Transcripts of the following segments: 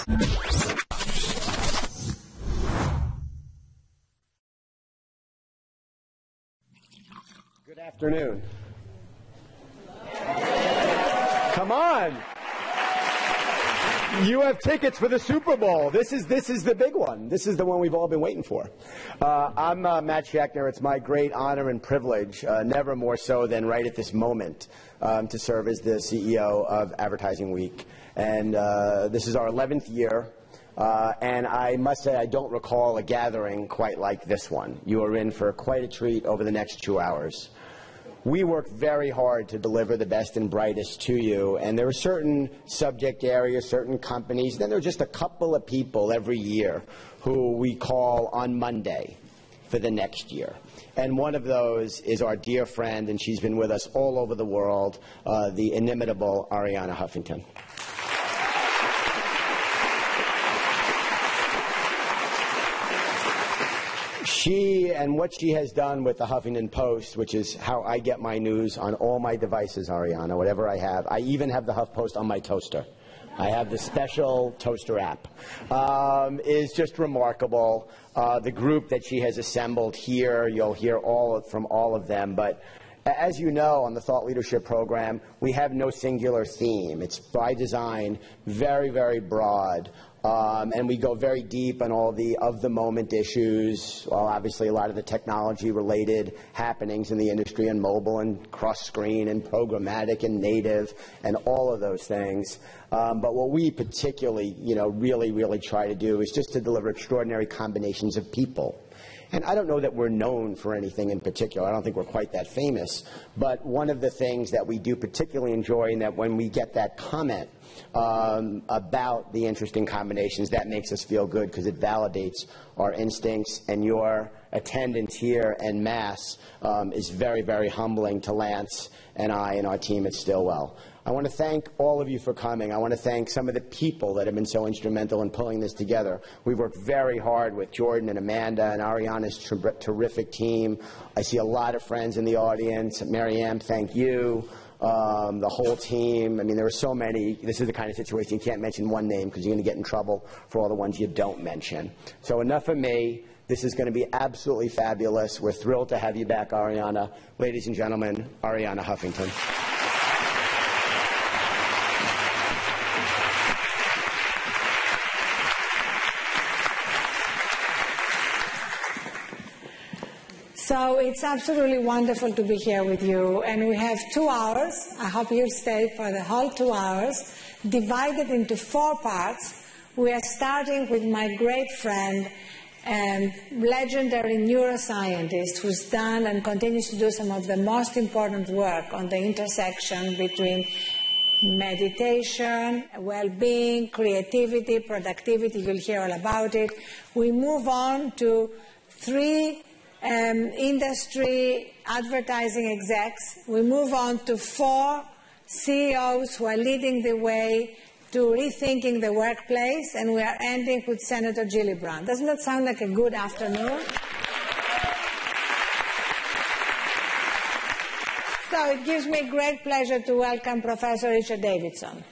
Good afternoon. Come on. You have tickets for the Super Bowl. This is the big one. This is the one we've all been waiting for. I'm Matt Schechner. It's my great honor and privilege, never more so than right at this moment, to serve as the CEO of Advertising Week. And this is our 11th year. And I must say I don't recall a gathering quite like this one. You are in for quite a treat over the next 2 hours. We work very hard to deliver the best and brightest to you, and there are certain subject areas, certain companies, then there are just a couple of people every year who we call on Monday for the next year. And one of those is our dear friend, and she's been with us all over the world, the inimitable Arianna Huffington. She and what she has done with the Huffington Post, which is how I get my news on all my devices, Arianna, whatever I have. I even have the HuffPost on my toaster. I have the special toaster app. Is just remarkable. The group that she has assembled here, you'll hear from all of them. But as you know, on the Thought Leadership Program, we have no singular theme. It's by design very, very broad. And we go very deep on all the of-the-moment issues, well, obviously a lot of the technology-related happenings in the industry and mobile and cross-screen and programmatic and native and all of those things. But what we particularly, really try to do is just to deliver extraordinary combinations of people. And I don't know that we're known for anything in particular. I don't think we're quite that famous. But one of the things that we do particularly enjoy, and that when we get that comment about the interesting combinations, that makes us feel good because it validates our instincts. And your attendance here en masse is very, very humbling to Lance and I and our team at Stillwell. I want to thank all of you for coming. I want to thank some of the people that have been so instrumental in pulling this together. We've worked very hard with Jordan and Amanda and Arianna's terrific team. I see a lot of friends in the audience. Marianne, thank you. The whole team. I mean, there are so many. This is the kind of situation you can't mention one name because you're going to get in trouble for all the ones you don't mention. So enough of me. This is going to be absolutely fabulous. We're thrilled to have you back, Arianna. Ladies and gentlemen, Arianna Huffington. So it's absolutely wonderful to be here with you, and we have 2 hours. I hope you'll stay for the whole 2 hours, divided into 4 parts. We are starting with my great friend and legendary neuroscientist who's done and continues to do some of the most important work on the intersection between meditation, well-being, creativity, productivity. You'll hear all about it. We move on to 3 industry advertising execs. We move on to 4 CEOs who are leading the way to rethinking the workplace, and we are ending with Senator Gillibrand. Doesn't that sound like a good afternoon? So it gives me great pleasure to welcome Professor Richard Davidson.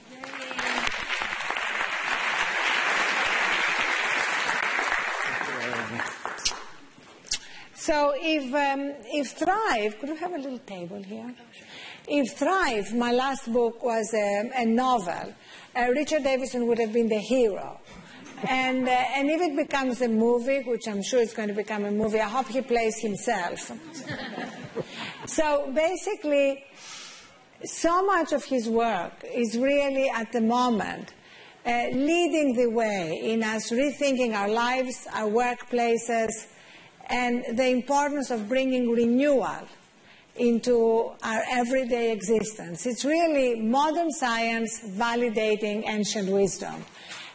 So if Thrive, could we have a little table here? If Thrive, my last book, was a novel, Richard Davidson would have been the hero. And if it becomes a movie, which I'm sure it's going to become a movie, I hope he plays himself. So basically, so much of his work is really, at the moment, leading the way in us rethinking our lives, our workplaces, and the importance of bringing renewal into our everyday existence. It's really modern science validating ancient wisdom.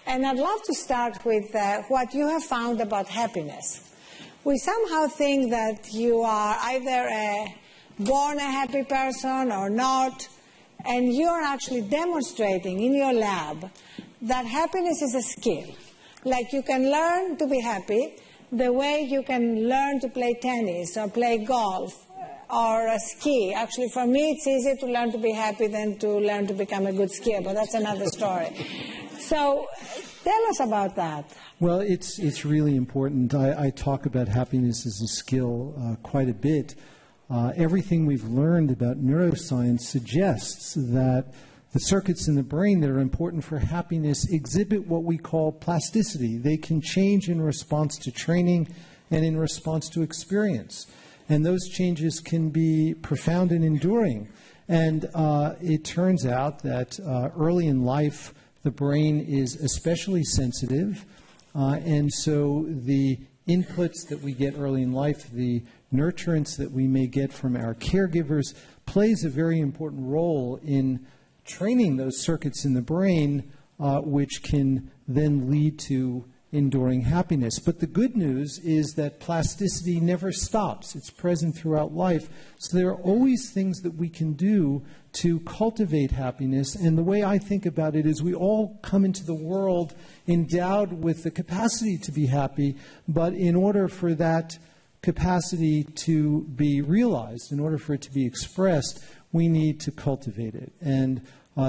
And I'd love to start with what you have found about happiness. We somehow think that you are either born a happy person or not, and you're actually demonstrating in your lab that happiness is a skill. Like you can learn to be happy the way you can learn to play tennis or play golf or ski. Actually, for me, it's easier to learn to be happy than to learn to become a good skier, but that's another story. So tell us about that. Well, it's really important. I talk about happiness as a skill quite a bit. Everything we've learned about neuroscience suggests that the circuits in the brain that are important for happiness exhibit what we call plasticity. They can change in response to training and in response to experience. And those changes can be profound and enduring. And it turns out that early in life, the brain is especially sensitive. And so the inputs that we get early in life, the nurturance that we may get from our caregivers, plays a very important role in training those circuits in the brain, which can then lead to enduring happiness. But the good news is that plasticity never stops. It's present throughout life. So there are always things that we can do to cultivate happiness. And the way I think about it is we all come into the world endowed with the capacity to be happy, but in order for that capacity to be realized, in order for it to be expressed, we need to cultivate it. And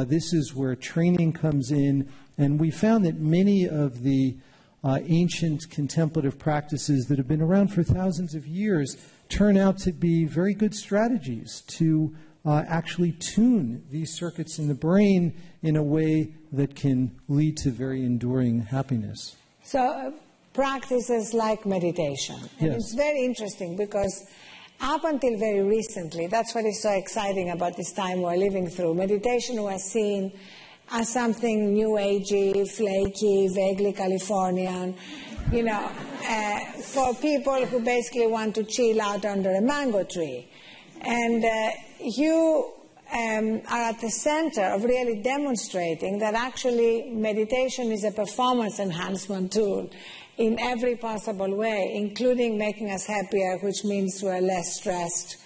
this is where training comes in. And we found that many of the ancient contemplative practices that have been around for thousands of years turn out to be very good strategies to actually tune these circuits in the brain in a way that can lead to very enduring happiness. So practices like meditation. And Yes. it's very interesting because up until very recently, that's what is so exciting about this time we're living through, meditation was seen as something new agey, flaky, vaguely Californian, for people who basically want to chill out under a mango tree. And you are at the center of really demonstrating that actually meditation is a performance enhancement tool in every possible way, including making us happier, which means we're less stressed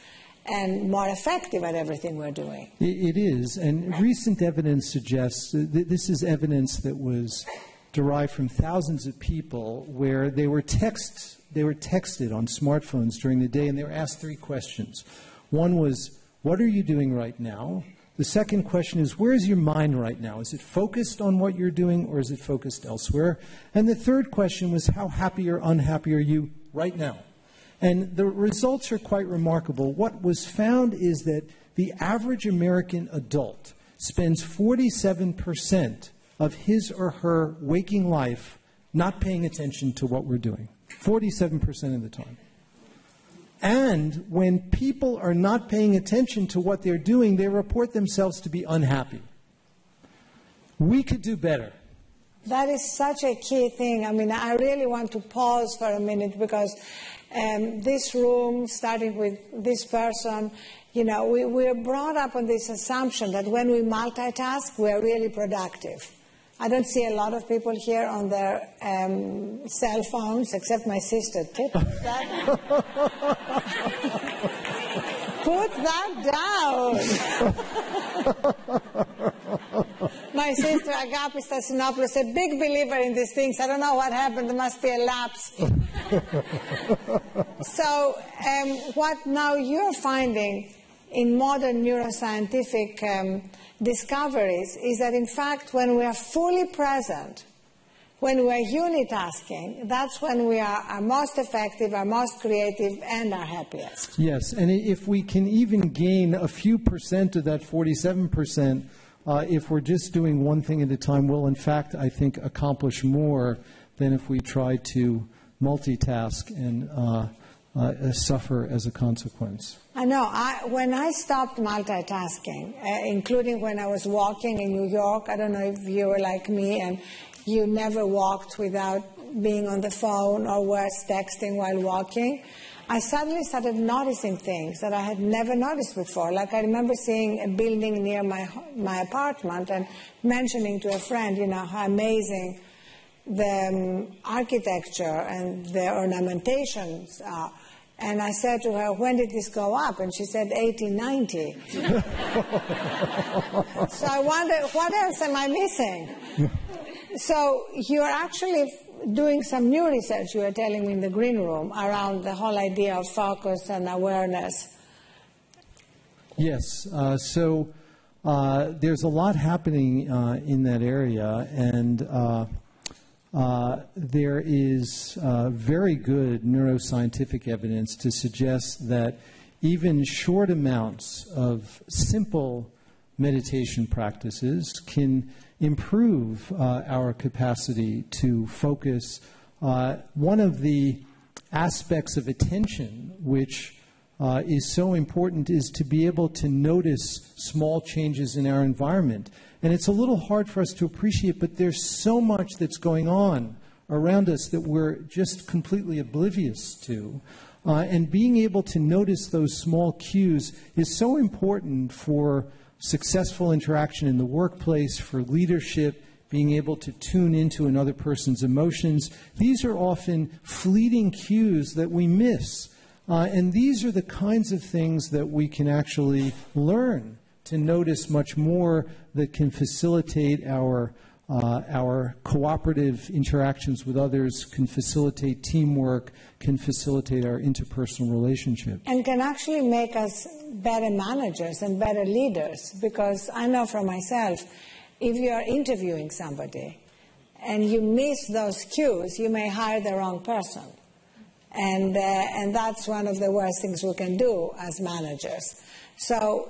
and more effective at everything we're doing. It is, and recent evidence suggests that this is evidence that was derived from thousands of people where they were texted on smartphones during the day, and they were asked 3 questions. One was, what are you doing right now? The second question is, where is your mind right now? Is it focused on what you're doing, or is it focused elsewhere? And the third question was, how happy or unhappy are you right now? And the results are quite remarkable. What was found is that the average American adult spends 47% of his or her waking life not paying attention to what we're doing. 47% of the time. And when people are not paying attention to what they're doing, they report themselves to be unhappy. We could do better. That is such a key thing. I mean, I really want to pause for a minute because this room, starting with this person, we're brought up on this assumption that when we multitask, we're really productive. I don't see a lot of people here on their cell phones, except my sister. Put that down. My sister, Agape Stasinopoulos, a big believer in these things. I don't know what happened. There must be a lapse. So what now you're finding in modern neuroscientific discoveries is that, in fact, when we are fully present, when we are unitasking, that's when we are our most effective, our most creative, and our happiest. Yes, and if we can even gain a few percent of that 47%, if we're just doing one thing at a time, we'll, in fact, I think, accomplish more than if we try to multitask and suffer as a consequence. I know. When I stopped multitasking, including when I was walking in New York, I don't know if you were like me and you never walked without being on the phone or was texting while walking, I suddenly started noticing things that I had never noticed before. Like I remember seeing a building near my apartment and mentioning to a friend, how amazing the architecture and the ornamentations are. And I said to her, when did this go up? And she said, 1890. So I wonder, what else am I missing? So you're actually doing some new research, you were telling me in the green room, around the whole idea of focus and awareness. Yes. So there's a lot happening in that area, and there is very good neuroscientific evidence to suggest that even short amounts of simple meditation practices can improve our capacity to focus. One of the aspects of attention which is so important is to be able to notice small changes in our environment. And it's a little hard for us to appreciate, but there's so much that's going on around us that we're just completely oblivious to. And being able to notice those small cues is so important for successful interaction in the workplace, for leadership, being able to tune into another person's emotions. These are often fleeting cues that we miss. And these are the kinds of things that we can actually learn to notice much more, that can facilitate our cooperative interactions with others, can facilitate teamwork, can facilitate our interpersonal relationships. And can actually make us better managers and better leaders. Because I know for myself, if you are interviewing somebody and you miss those cues, you may hire the wrong person. And that's one of the worst things we can do as managers. So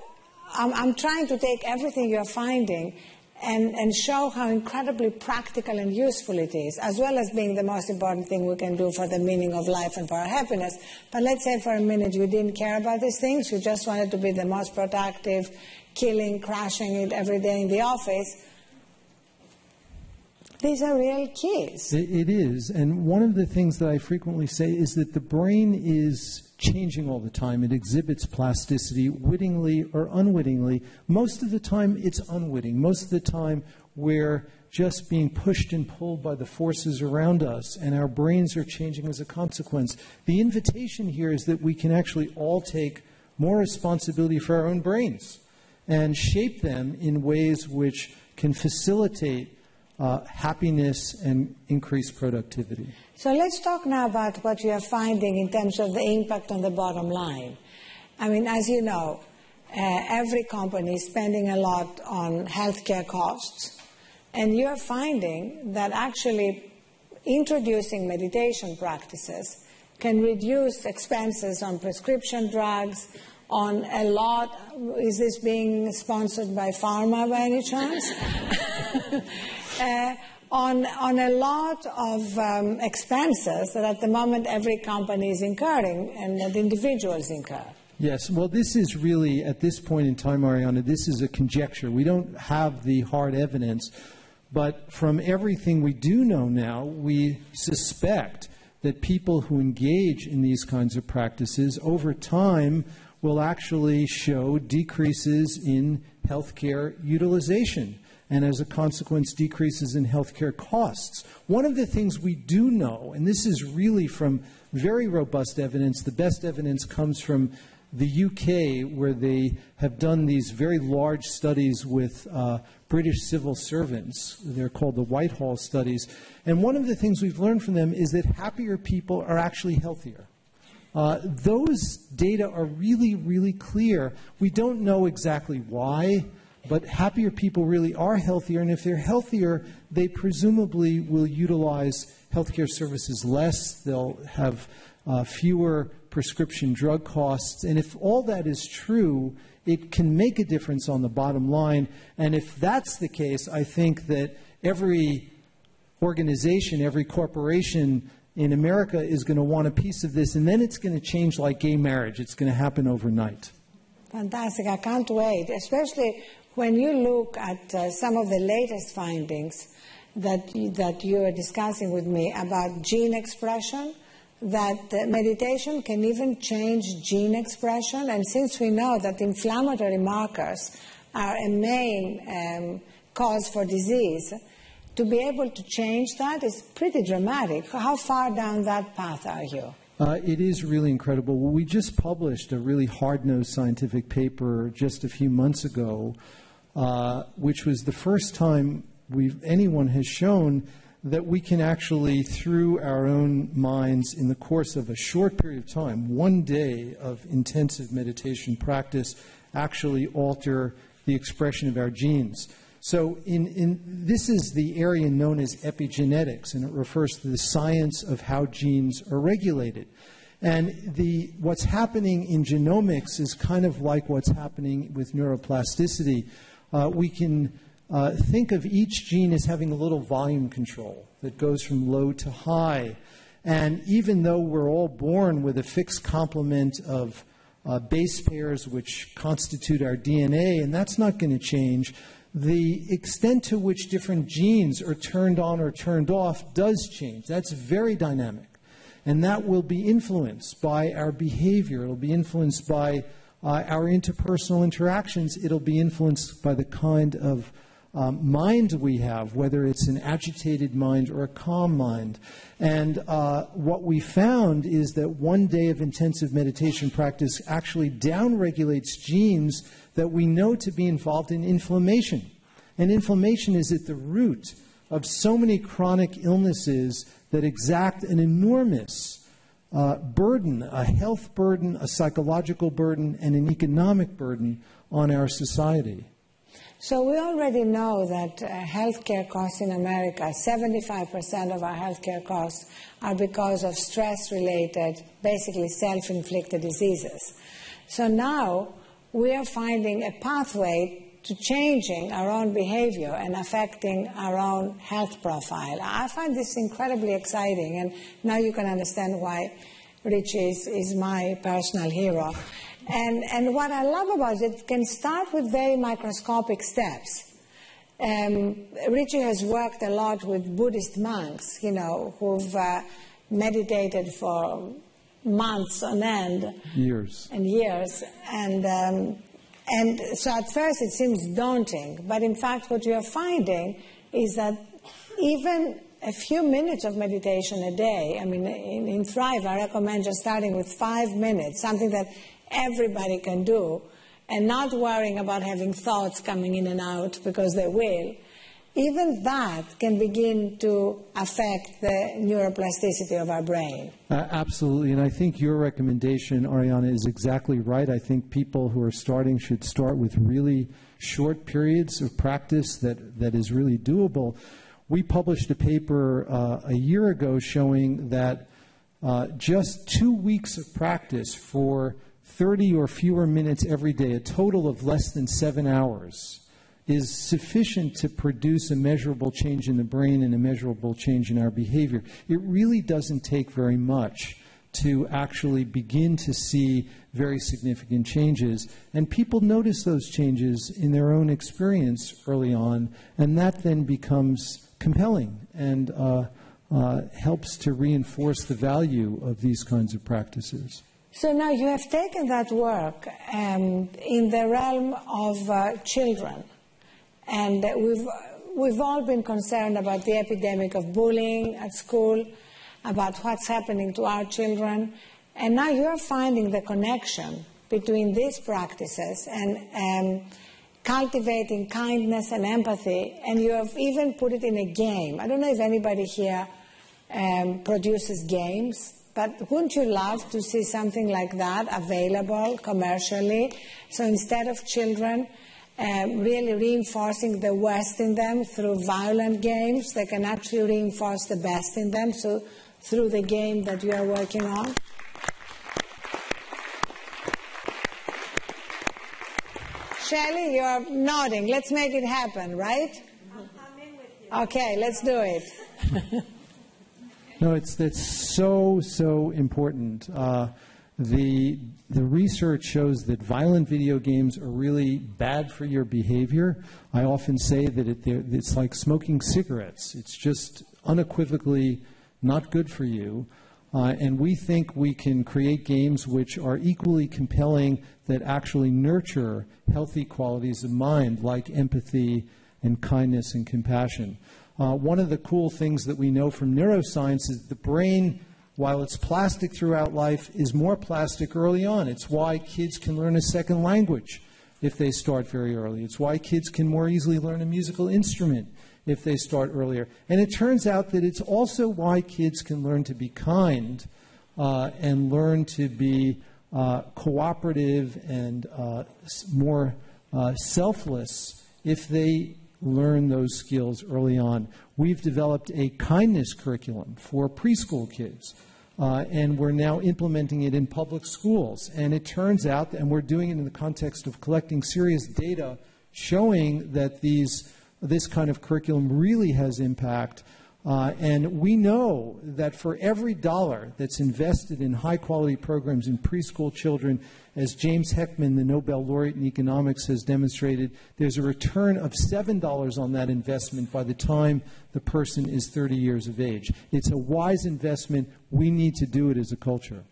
I'm trying to take everything you're finding and show how incredibly practical and useful it is, as well as being the most important thing we can do for the meaning of life and for our happiness. But let's say for a minute you didn't care about these things, you just wanted to be the most productive, killing, crashing it every day in the office. These are real keys. It is. And one of the things that I frequently say is that the brain is changing all the time. It exhibits plasticity wittingly or unwittingly. Most of the time, it's unwitting. Most of the time, we're just being pushed and pulled by the forces around us, and our brains are changing as a consequence. The invitation here is that we can actually all take more responsibility for our own brains and shape them in ways which can facilitate happiness and increased productivity. So let's talk now about what you are finding in terms of the impact on the bottom line. I mean, as you know, every company is spending a lot on healthcare costs, and you're finding that actually introducing meditation practices can reduce expenses on prescription drugs, on a lot. Is this being sponsored by pharma by any chance? On a lot of expenses that at the moment every company is incurring and that individuals incur. Yes, well, this is really, at this point in time, Arianna, this is a conjecture. We don't have the hard evidence, but from everything we do know now, we suspect that people who engage in these kinds of practices over time will actually show decreases in healthcare utilization, and as a consequence, decreases in healthcare costs. One of the things we do know, and this is really from very robust evidence, the best evidence comes from the UK, where they have done these very large studies with British civil servants. They're called the Whitehall studies. And one of the things we've learned from them is that happier people are actually healthier. Those data are really, really clear. We don't know exactly why, but happier people really are healthier, and if they're healthier, they presumably will utilize healthcare services less. They'll have fewer prescription drug costs, and if all that is true, it can make a difference on the bottom line. And if that's the case, I think that every organization, every corporation in America is going to want a piece of this, and then it's going to change like gay marriage. It's going to happen overnight. Fantastic. I can't wait, especially when you look at some of the latest findings that you are discussing with me about gene expression, that meditation can even change gene expression. And since we know that inflammatory markers are a main cause for disease, to be able to change that is pretty dramatic. How far down that path are you? It is really incredible. Well, we just published a really hard-nosed scientific paper just a few months ago, which was the first time anyone has shown that we can actually, through our own minds, in the course of a short period of time, one day of intensive meditation practice, actually alter the the expression of our genes. So this is the area known as epigenetics, and it refers to the science of how genes are regulated. And what's happening in genomics is kind of like what's happening with neuroplasticity. We can think of each gene as having a little volume control that goes from low to high. And even though we're all born with a fixed complement of base pairs which constitute our DNA, and that's not going to change, the extent to which different genes are turned on or turned off does change. That's very dynamic. And that will be influenced by our behavior. It'll be influenced by our interpersonal interactions. It'll be influenced by the kind of mind we have, whether it's an agitated mind or a calm mind. And what we found is that 1 day of intensive meditation practice actually downregulates genes that we know to be involved in inflammation. And inflammation is at the root of so many chronic illnesses that exact an enormous burden, a health burden, a psychological burden, and an economic burden on our society. So we already know that healthcare costs in America, 75% of our healthcare costs are because of stress-related, basically self-inflicted diseases. So now we are finding a pathway to changing our own behavior and affecting our own health profile. I find this incredibly exciting, and now you can understand why Richie is my personal hero. And what I love about it can start with very microscopic steps. Richie has worked a lot with Buddhist monks, who've meditated for months on end. Years. And years. And so at first it seems daunting, but in fact what you are finding is that even a few minutes of meditation a day, I mean, in Thrive I recommend just starting with 5 minutes, something that everybody can do, and not worrying about having thoughts coming in and out, because they will. Even that can begin to affect the neuroplasticity of our brain. Absolutely, and I think your recommendation, Arianna, is exactly right. I think people who are starting should start with really short periods of practice that is really doable. We published a paper a year ago showing that just 2 weeks of practice for 30 or fewer minutes every day, a total of less than 7 hours, is sufficient to produce a measurable change in the brain and a measurable change in our behavior. It really doesn't take very much to actually begin to see very significant changes. And people notice those changes in their own experience early on, and that then becomes compelling and helps to reinforce the value of these kinds of practices. So now you have taken that work in the realm of children. And we've all been concerned about the epidemic of bullying at school, about what's happening to our children. And now you're finding the connection between these practices and cultivating kindness and empathy. And you have even put it in a game. I don't know if anybody here produces games, but wouldn't you love to see something like that available commercially? So instead of children really reinforcing the worst in them through violent games, they can actually reinforce the best in them, so through the game that you are working on. Shelley, you're nodding. Let's make it happen, right? I'm in with you. Okay, let's do it. No, that's so important. The research shows that violent video games are really bad for your behavior. I often say that it's like smoking cigarettes. It's just unequivocally not good for you. And we think we can create games which are equally compelling, that actually nurture healthy qualities of mind, like empathy and kindness and compassion. One of the cool things that we know from neuroscience is the brain, while it's plastic throughout life, is more plastic early on. It's why kids can learn a second language if they start very early. It's why kids can more easily learn a musical instrument if they start earlier. And it turns out that it's also why kids can learn to be kind and learn to be cooperative and more selfless if they learn those skills early on. We've developed a kindness curriculum for preschool kids, and we're now implementing it in public schools. And it turns out, and we're doing it in the context of collecting serious data showing that this kind of curriculum really has impact. And we know that for every dollar that's invested in high-quality programs in preschool children, as James Heckman, the Nobel laureate in economics, has demonstrated, there's a return of $7 on that investment by the time the person is 30 years of age. It's a wise investment. We need to do it as a culture.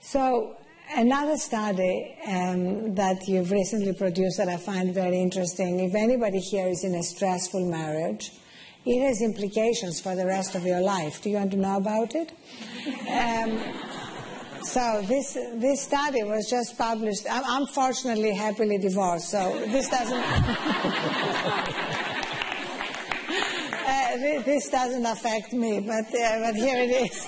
So another study that you've recently produced that I find very interesting, if anybody here is in a stressful marriage, it has implications for the rest of your life. Do you want to know about it? So this study was just published. I'm fortunately happily divorced, so this doesn't this doesn't affect me. But here it is.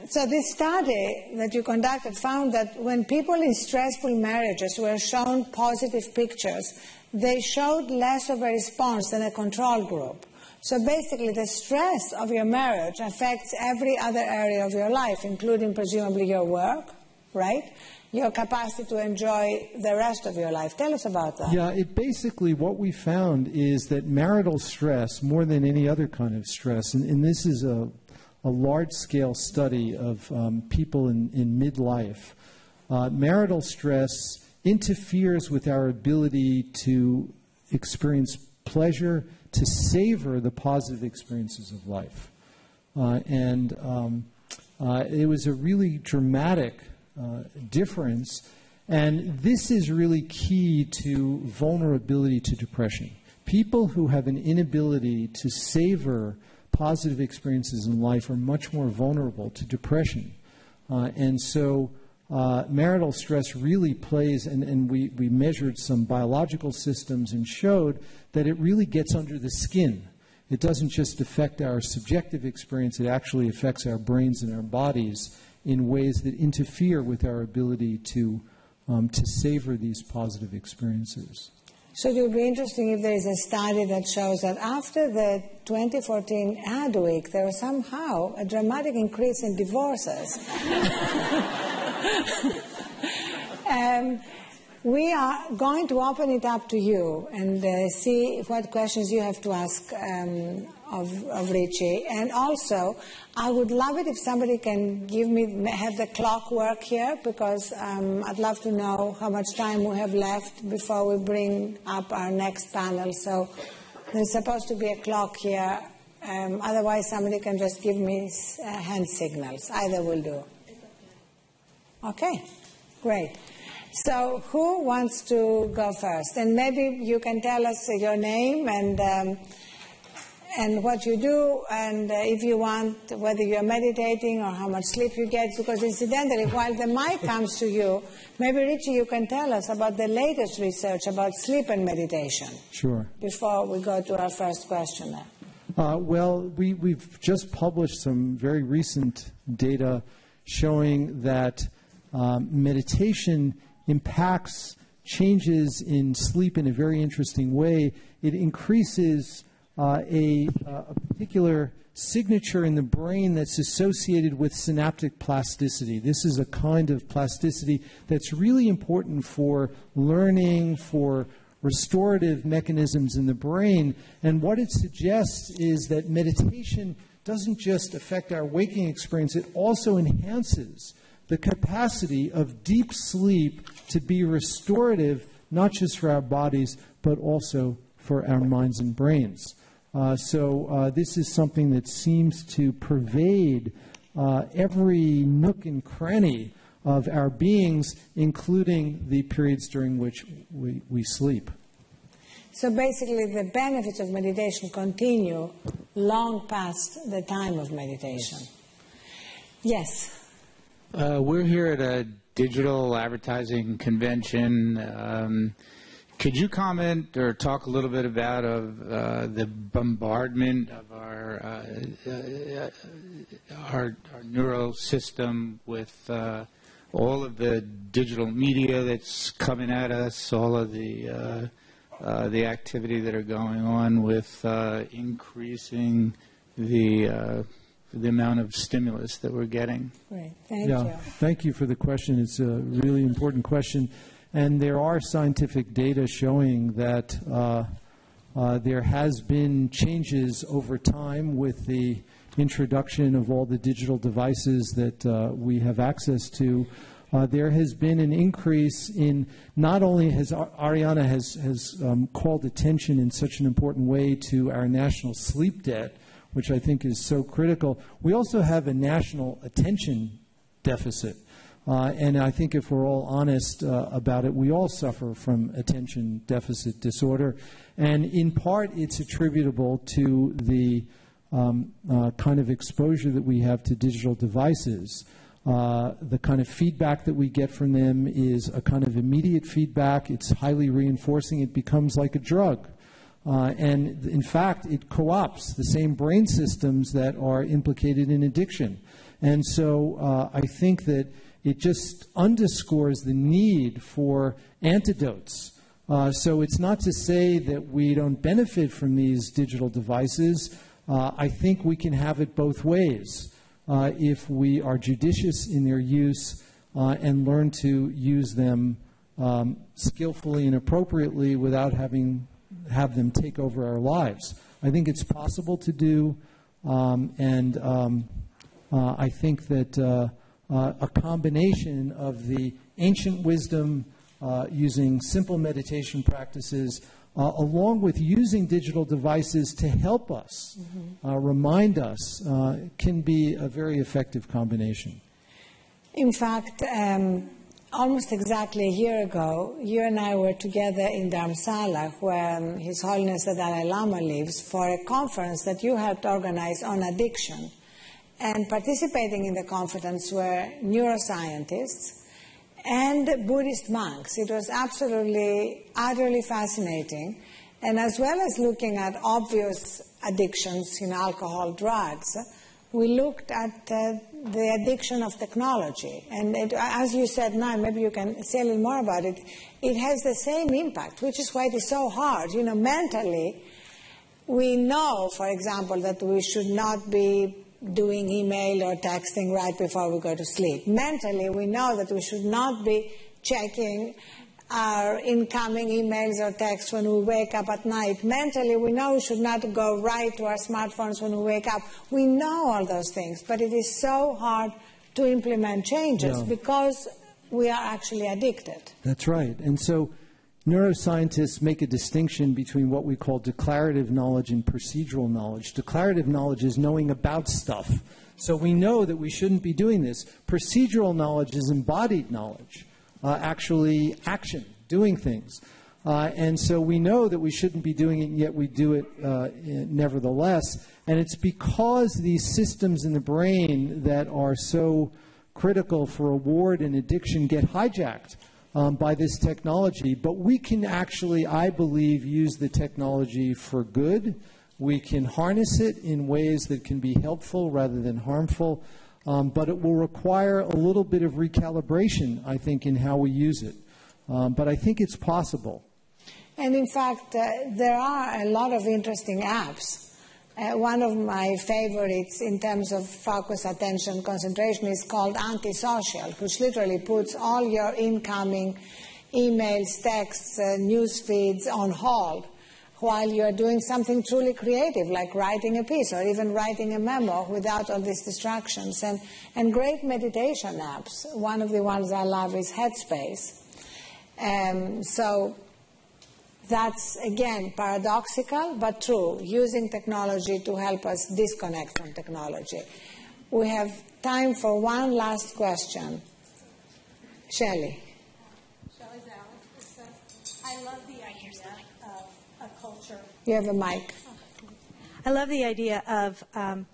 So this study that you conducted found that when people in stressful marriages were shown positive pictures, they showed less of a response than a control group. So basically, the stress of your marriage affects every other area of your life, including presumably your work, right? Your capacity to enjoy the rest of your life. Tell us about that. Yeah, basically what we found is that marital stress, more than any other kind of stress, and this is a large-scale study of people in midlife, marital stress interferes with our ability to experience pleasure, to savor the positive experiences of life. It was a really dramatic difference, and this is really key to vulnerability to depression. People who have an inability to savor positive experiences in life are much more vulnerable to depression. Marital stress really plays, and we measured some biological systems and showed that it really gets under the skin. It doesn't just affect our subjective experience, it actually affects our brains and our bodies in ways that interfere with our ability to savor these positive experiences. So it would be interesting if there is a study that shows that after the 2014 Ad Week, there was somehow a dramatic increase in divorces. We are going to open it up to you and see what questions you have to ask of Richie. And also, I would love it if somebody can have the clock work here, because I'd love to know how much time we have left before we bring up our next panel. So there's supposed to be a clock here. Otherwise, somebody can just give me hand signals. Either will do. Okay, great. So who wants to go first? And maybe you can tell us your name and what you do, and if you want, whether you're meditating or how much sleep you get. Because incidentally, while the mic comes to you, maybe, Richie, you can tell us about the latest research about sleep and meditation. Sure. Before we go to our first questioner. Well, we've just published some very recent data showing that meditation impacts changes in sleep in a very interesting way. It increases a particular signature in the brain that's associated with synaptic plasticity. This is a kind of plasticity that's really important for learning, for restorative mechanisms in the brain. And what it suggests is that meditation doesn't just affect our waking experience, it also enhances the capacity of deep sleep to be restorative, not just for our bodies, but also for our minds and brains. This is something that seems to pervade every nook and cranny of our beings, including the periods during which we sleep. So basically, the benefits of meditation continue long past the time of meditation. Yes. We're here at a digital advertising convention. Could you comment or talk a little bit about the bombardment of our neural system with all of the digital media that's coming at us, all of the activity that are going on with increasing the amount of stimulus that we're geting. Great, thank you. Thank you for the question. It's a really important question. And there are scientific data showing that there has been changes over time with the introduction of all the digital devices that we have access to. There has been an increase in, not only has Arianna has called attention in such an important way to our national sleep debt, which I think is so critical. We also have a national attention deficit. And I think if we're all honest about it, we all suffer from attention deficit disorder. And in part, it's attributable to the kind of exposure that we have to digital devices. The kind of feedback that we get from them is a kind of immediate feedback. It's highly reinforcing. It becomes like a drug. And in fact, it co-opts the same brain systems that are implicated in addiction. And so I think that it just underscores the need for antidotes. So it's not to say that we don't benefit from these digital devices. I think we can have it both ways if we are judicious in their use and learn to use them skillfully and appropriately without have them take over our lives. I think it's possible to do, and I think that a combination of the ancient wisdom using simple meditation practices along with using digital devices to help us, remind us, can be a very effective combination. In fact, almost exactly a year ago, you and I were together in Dharamsala, where His Holiness the Dalai Lama lives, for a conference that you helped organize on addiction. And participating in the conference were neuroscientists and Buddhist monks. It was absolutely, utterly fascinating. And as well as looking at obvious addictions in alcohol, drugs, we looked at the addiction of technology. And as you said now, maybe you can say a little more about it, it has the same impact, which is why it is so hard. You know, mentally, we know, for example, that we should not be doing email or texting right before we go to sleep. Mentally, we know that we should not be checking our incoming emails or texts when we wake up at night. Mentally, we know we should not go right to our smartphones when we wake up. We know all those things, but it is so hard to implement changes because we are actually addicted. That's right. And so neuroscientists make a distinction between what we call declarative knowledge and procedural knowledge. Declarative knowledge is knowing about stuff. So we know that we shouldn't be doing this. Procedural knowledge is embodied knowledge, actually action, doing things. And so we know that we shouldn't be doing it, yet we do it nevertheless. And it's because these systems in the brain that are so critical for reward and addiction get hijacked by this technology. But we can actually, I believe, use the technology for good. We can harness it in ways that can be helpful rather than harmful. But it will require a little bit of recalibration, I think, in how we use it. But I think it's possible. And in fact, there are a lot of interesting apps. One of my favorites in terms of focus, attention, concentration is called Antisocial, which literally puts all your incoming emails, texts, news feeds on hold while you're doing something truly creative, like writing a piece or even writing a memo without all these distractions. And great meditation apps. One of the ones I love is Headspace. So that's, again, paradoxical but true, using technology to help us disconnect from technology. We have time for one last question. Shelley. Shelley Zallz. I love the idea of a culture. You have a mic. I love the idea of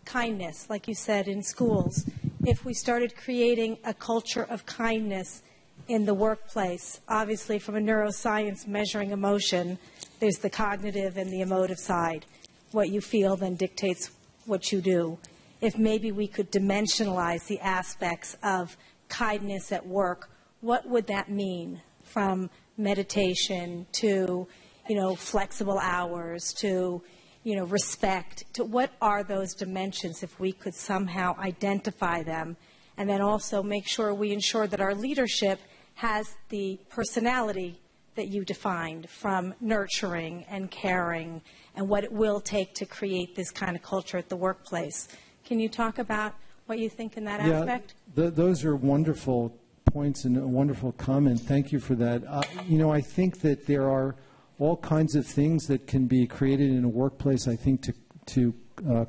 kindness, like you said, in schools. If we started creating a culture of kindness in the workplace, obviously from a neuroscience measuring emotion, there's the cognitive and the emotive side. What you feel then dictates what you do. If maybe we could dimensionalize the aspects of kindness at work, what would that mean? From meditation to, flexible hours to, respect, to what are those dimensions if we could somehow identify them, and then also make sure we ensure that our leadership has the personality that you defined, from nurturing and caring and what it will take to create this kind of culture at the workplace. Can you talk about what you think in that aspect? Those are wonderful points and a wonderful comment. Thank you for that. I think that there are all kinds of things that can be created in a workplace, I think, to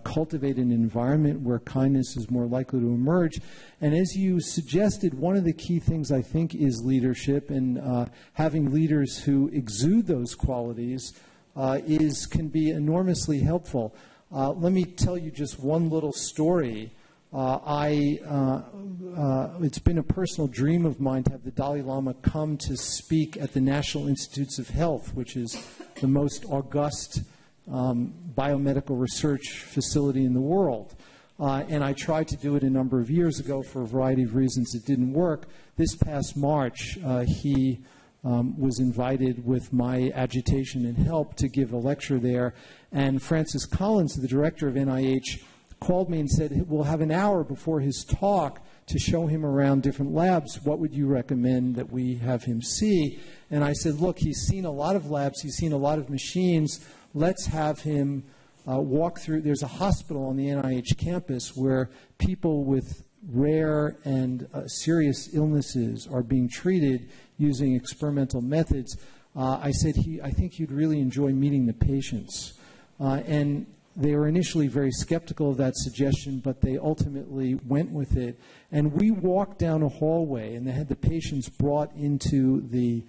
cultivate an environment where kindness is more likely to emerge. And as you suggested, one of the key things, I think, is leadership, and having leaders who exude those qualities can be enormously helpful. Let me tell you just one little story. It's been a personal dream of mine to have the Dalai Lama come to speak at the National Institutes of Health, which is the most august biomedical research facility in the world. And I tried to do it a number of years ago. For a variety of reasons, it didn't work. This past March, he was invited with my agitation and help to give a lecture there. And Francis Collins, the director of NIH, called me and said, we'll have an hour before his talk to show him around different labs. What would you recommend that we have him see? And I said, look, he's seen a lot of labs. He's seen a lot of machines. Let's have him walk through. There's a hospital on the NIH campus where people with rare and serious illnesses are being treated using experimental methods. I said, I think you'd really enjoy meeting the patients. And they were initially very skeptical of that suggestion, but they ultimately went with it. And we walked down a hallway, and they had the patients brought into the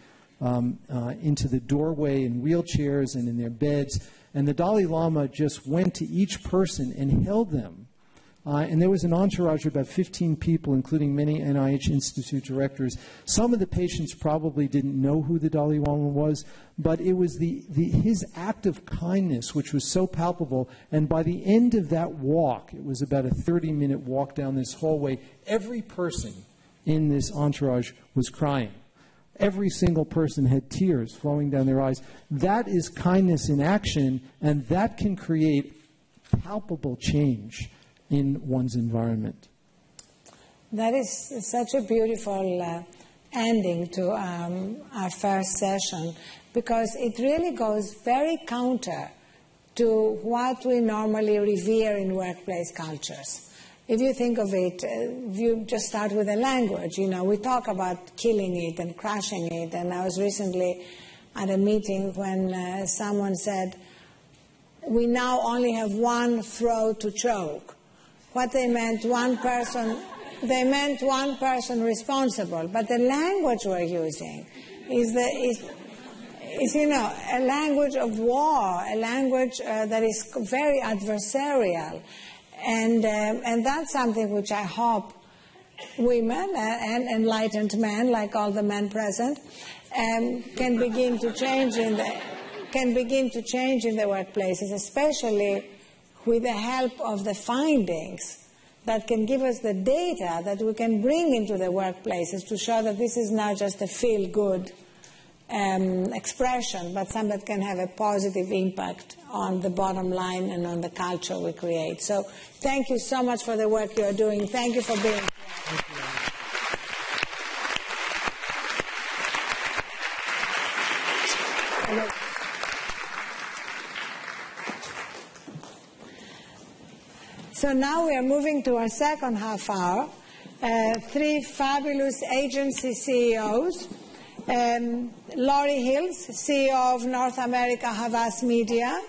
doorway in wheelchairs and in their beds. And the Dalai Lama just went to each person and held them. And there was an entourage of about 15 people, including many NIH Institute directors. Some of the patients probably didn't know who the Dalai Lama was, but it was his act of kindness which was so palpable. And by the end of that walk, it was about a 30-minute walk down this hallway, every person in this entourage was crying. Every single person had tears flowing down their eyes. That is kindness in action, and that can create palpable change in one's environment. That is such a beautiful ending to our first session, because it really goes very counter to what we normally revere in workplace cultures. If you think of it, if you just start with the language, we talk about killing it and crushing it. And I was recently at a meeting when someone said, we now only have one throat to choke. What they meant, they meant one person responsible. But the language we're using is a language of war, a language that is very adversarial. And that's something which I hope women and enlightened men, like all the men present, can begin to change in the workplaces, especially with the help of the findings that can give us the data that we can bring into the workplaces to show that this is not just a feel-good expression, but something that can have a positive impact on the bottom line and on the culture we create. So thank you so much for the work you are doing. Thank you for being here. So now we are moving to our second half hour. Three fabulous agency CEOs. Laurie Hills, CEO of North America Havas Media.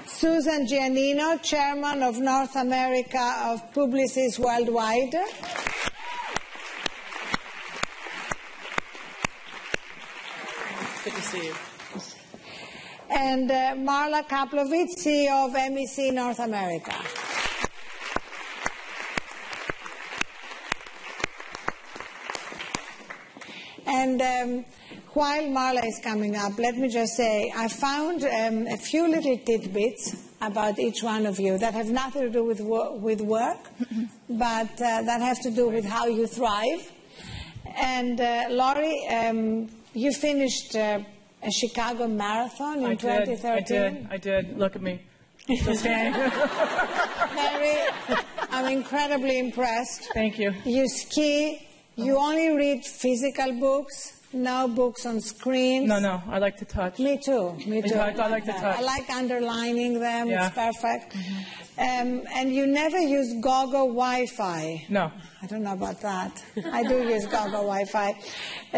Susan Giannino, Chairman of North America of Publicis Worldwide. Good to see you. And Marla Kaplovitz, CEO of MEC North America. And while Marla is coming up, let me just say I found a few little tidbits about each one of you that have nothing to do with work, but that have to do with how you thrive. And Laurie, you finished a Chicago marathon in 2013. I did. Look at me. Harry, I'm incredibly impressed. Thank you. You ski. You only read physical books. No books on screens. No, I like to touch. Me too. I like to touch. I like underlining them. Yeah. It's perfect. And you never use Gogo Wi-Fi. No. I don't know about that. I do use Gogo Wi-Fi.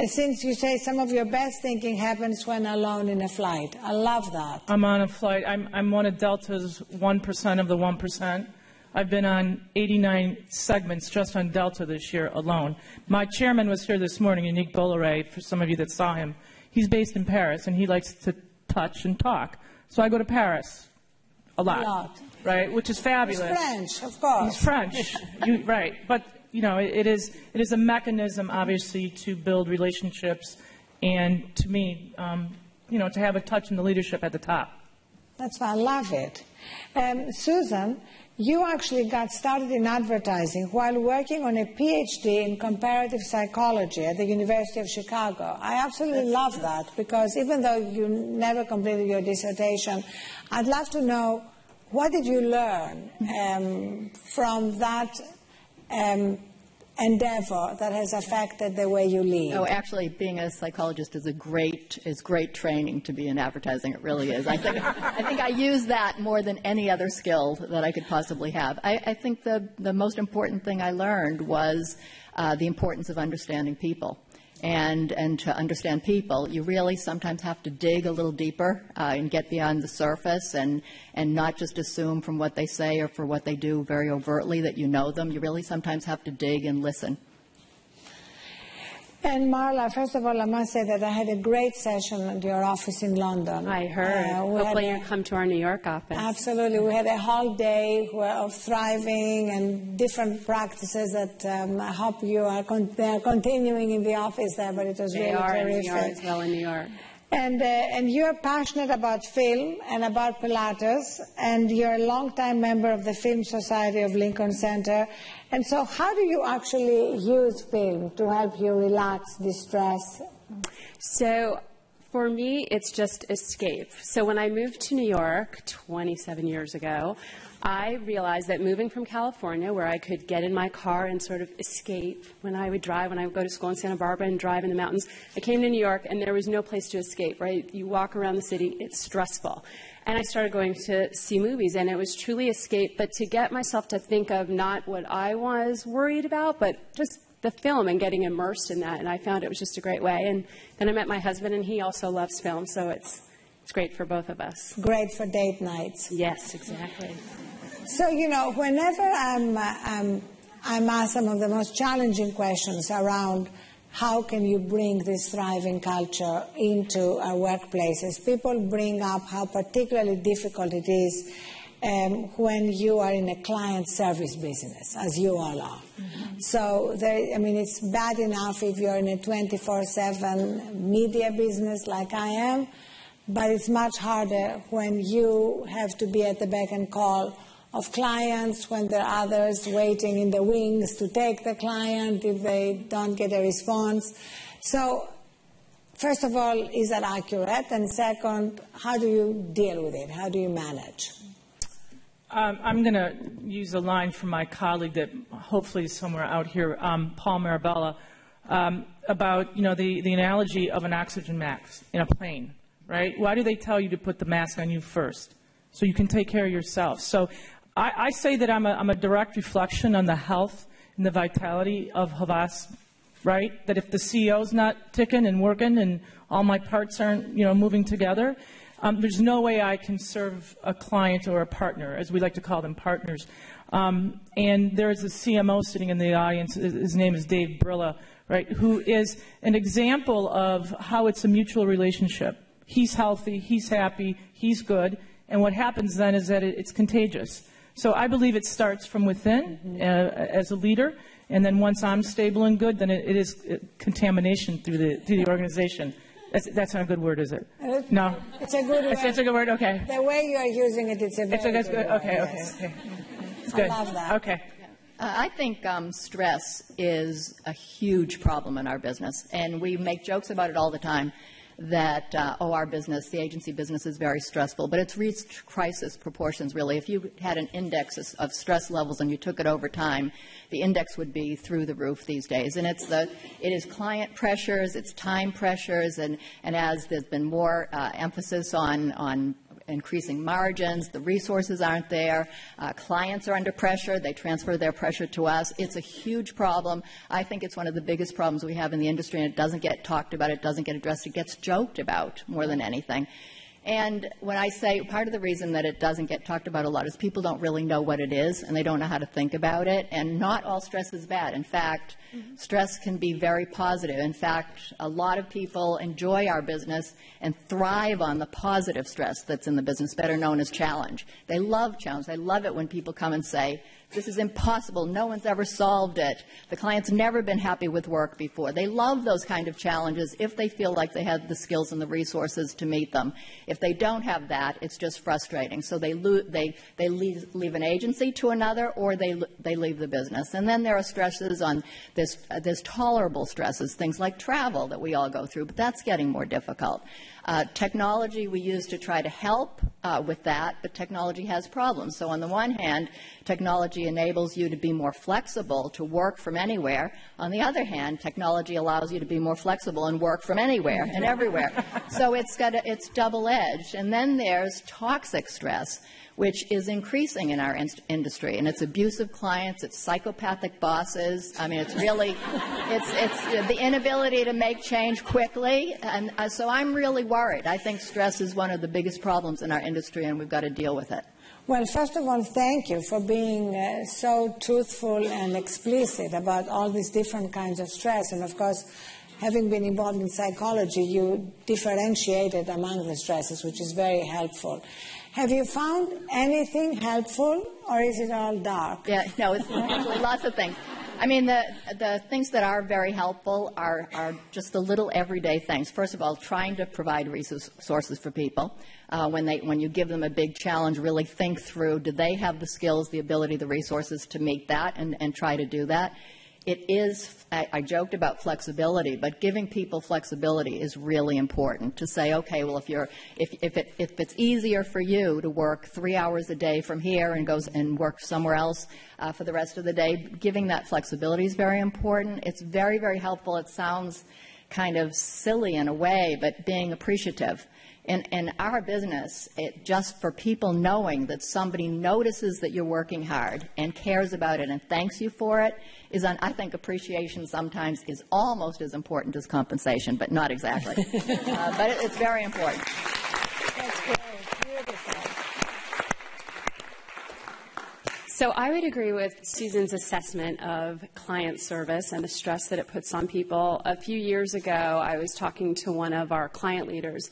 Since you say some of your best thinking happens when alone in a flight. I love that. I'm on a flight. I'm one of Delta's 1% of the 1%. I've been on 89 segments just on Delta this year alone. My chairman was here this morning, Yannick Bolloré, for some of you that saw him. He's based in Paris, and he likes to touch and talk. So I go to Paris a lot. Right, which is fabulous. He's French, of course. He's French, right. But, you know, it is a mechanism, obviously, to build relationships and, to me, you know, to have a touch in the leadership at the top. That's why I love it. Susan, you actually got started in advertising while working on a PhD in comparative psychology at the University of Chicago. I absolutely love that because even though you never completed your dissertation, I'd love to know what did you learn from that endeavor that has affected the way you lead? Oh, actually, being a psychologist is great training to be in advertising. It really is. I think I use that more than any other skill that I could possibly have. I think the most important thing I learned was the importance of understanding people. And to understand people, you really sometimes have to dig a little deeper and get beyond the surface and not just assume from what they say or for what they do very overtly that you know them. You really sometimes have to dig and listen. And Marla, first of all, I must say that I had a great session at your office in London. I heard. Hopefully you come to our New York office. Absolutely. We had a whole day of thriving and different practices that I hope you are continuing in the office there, but it was really terrific. They are in New York as well in New York. And you're passionate about film and about Pilates, and you're a longtime member of the Film Society of Lincoln Center. And so how do you actually use film to help you relax, distress? So for me, it's just escape. So when I moved to New York 27 years ago, I realized that moving from California, where I could get in my car and sort of escape when I would drive, when I would go to school in Santa Barbara and drive in the mountains, I came to New York and there was no place to escape, right? You walk around the city, it's stressful. And I started going to see movies, and it was truly escape, but to get myself to think of not what I was worried about, but just the film and getting immersed in that. And I found it was just a great way. And then I met my husband, and he also loves film, so it's great for both of us. Great for date nights. Yes, exactly. So, you know, whenever I'm asked some of the most challenging questions around how can you bring this thriving culture into our workplaces, people bring up how particularly difficult it is when you are in a client service business, as you all are. Mm-hmm. So, it's bad enough if you're in a 24/7 media business like I am, but it's much harder when you have to be at the beck and call of clients, when there are others waiting in the wings to take the client if they don't get a response. So, first of all, is that accurate? And second, how do you deal with it? How do you manage? I'm going to use a line from my colleague that hopefully is somewhere out here, Paul Marabella, about, you know, the analogy of an oxygen mask in a plane, right? Why do they tell you to put the mask on you first? So you can take care of yourself. So I say that I'm a direct reflection on the health and the vitality of Havas, right? That if the CEO's not ticking and working and all my parts aren't, you know, moving together, there's no way I can serve a client or a partner, as we like to call them, partners. And there's a CMO sitting in the audience. His name is Dave Brilla, right, who is an example of how it's a mutual relationship. He's healthy, he's happy, he's good, and what happens then is that it's contagious. So I believe it starts from within as a leader, and then once I'm stable and good, then it is contamination through the organization. That's not a good word, is it? No? It's a good word. It's a good word? Okay. The way you are using it, it's a very good word. Okay, yes. okay. It's good. I love that. Okay. I think stress is a huge problem in our business, and we make jokes about it all the time that, our business, the agency business, is very stressful, but it's reached crisis proportions, really. If you had an index of stress levels and you took it over time, the index would be through the roof these days. And it is client pressures, it's time pressures, and as there's been more emphasis on increasing margins, the resources aren't there, clients are under pressure, they transfer their pressure to us. It's a huge problem. I think it's one of the biggest problems we have in the industry, and it doesn't get talked about, it doesn't get addressed, it gets joked about more than anything. And when I say part of the reason that it doesn't get talked about a lot is people don't really know what it is, and they don't know how to think about it, and not all stress is bad. In fact, stress can be very positive. In fact, a lot of people enjoy our business and thrive on the positive stress that's in the business, better known as challenge. They love challenge. They love it when people come and say, this is impossible. No one's ever solved it. The client's never been happy with work before. They love those kind of challenges if they feel like they have the skills and the resources to meet them. If they don't have that, it's just frustrating. So they leave an agency to another, or they leave the business. And then there are stresses on there's tolerable stresses, things like travel that we all go through, but that's getting more difficult. Technology we use to try to help with that, but technology has problems. So on the one hand, technology enables you to be more flexible, to work from anywhere. On the other hand, technology allows you to be more flexible and work from anywhere and everywhere. So it's double-edged. And then there's toxic stress, which is increasing in our industry. And it's abusive clients, it's psychopathic bosses. I mean, it's really, it's the inability to make change quickly. And so I'm really worried. I think stress is one of the biggest problems in our industry, and we've got to deal with it. Well, first of all, thank you for being so truthful and explicit about all these different kinds of stress. And of course, having been involved in psychology, you differentiated among the stresses, which is very helpful. Have you found anything helpful, or is it all dark? Yeah, no, it's actually lots of things. I mean, the things that are very helpful are just the little everyday things. First of all, trying to provide resources for people. When you give them a big challenge, really think through, do they have the skills, the ability, the resources to meet that, and try to do that. It is, I joked about flexibility, but giving people flexibility is really important. To say, okay, well, if it's easier for you to work 3 hours a day from here and work somewhere else for the rest of the day, giving that flexibility is very important. It's very, very helpful. It sounds kind of silly in a way, but being appreciative. In our business, just for people knowing that somebody notices that you're working hard and cares about it and thanks you for it, I think appreciation sometimes is almost as important as compensation, but not exactly. But it's very important. That's great. Beautiful. So I would agree with Susan's assessment of client service and the stress that it puts on people. A few years ago, I was talking to one of our client leaders,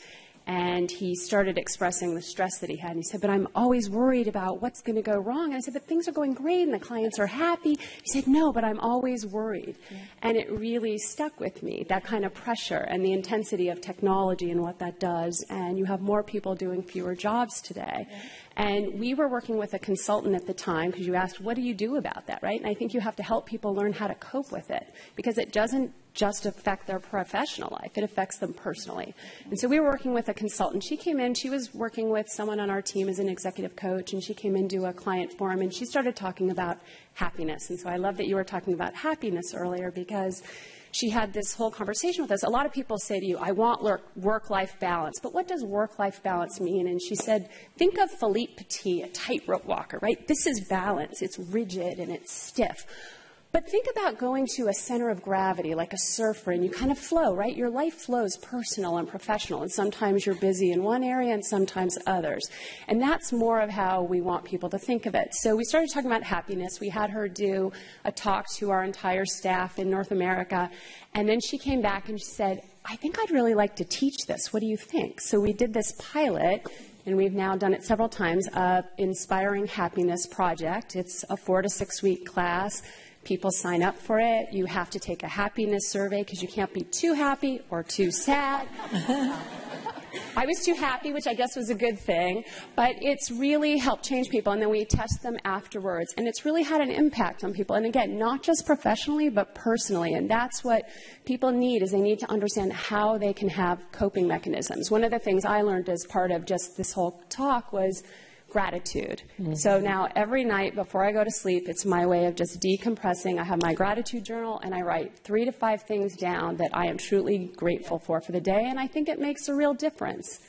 and he started expressing the stress that he had. And he said, but I'm always worried about what's going to go wrong. And I said, but things are going great and the clients are happy. He said, no, but I'm always worried. Yeah. And it really stuck with me, that kind of pressure and the intensity of technology and what that does. And you have more people doing fewer jobs today. Yeah. And we were working with a consultant at the time, because you asked, what do you do about that, right? And I think you have to help people learn how to cope with it, because it doesn't just affect their professional life. It affects them personally. And so we were working with a consultant. She came in. She was working with someone on our team as an executive coach, and she came into a client forum, and she started talking about happiness. And so I love that you were talking about happiness earlier, because she had this whole conversation with us. A lot of people say to you, I want work-life balance. But what does work-life balance mean? And she said, think of Philippe Petit, a tightrope walker, right? This is balance. It's rigid and it's stiff. But think about going to a center of gravity like a surfer, and you kind of flow, right? Your life flows personal and professional, and sometimes you're busy in one area and sometimes others. And that's more of how we want people to think of it. So we started talking about happiness. We had her do a talk to our entire staff in North America, and then she came back and she said, I think I'd really like to teach this. What do you think? So we did this pilot, and we've now done it several times, Inspiring Happiness Project. It's a 4 to 6 week class. People sign up for it. You have to take a happiness survey because you can't be too happy or too sad. I was too happy, which I guess was a good thing, but it's really helped change people, and then we test them afterwards, and it's really had an impact on people, and again, not just professionally, but personally, and that's what people need, is they need to understand how they can have coping mechanisms. One of the things I learned as part of just this whole talk was gratitude. Mm-hmm. So now every night before I go to sleep, it's my way of just decompressing. I have my gratitude journal, and I write 3 to 5 things down that I am truly grateful for the day, and I think it makes a real difference.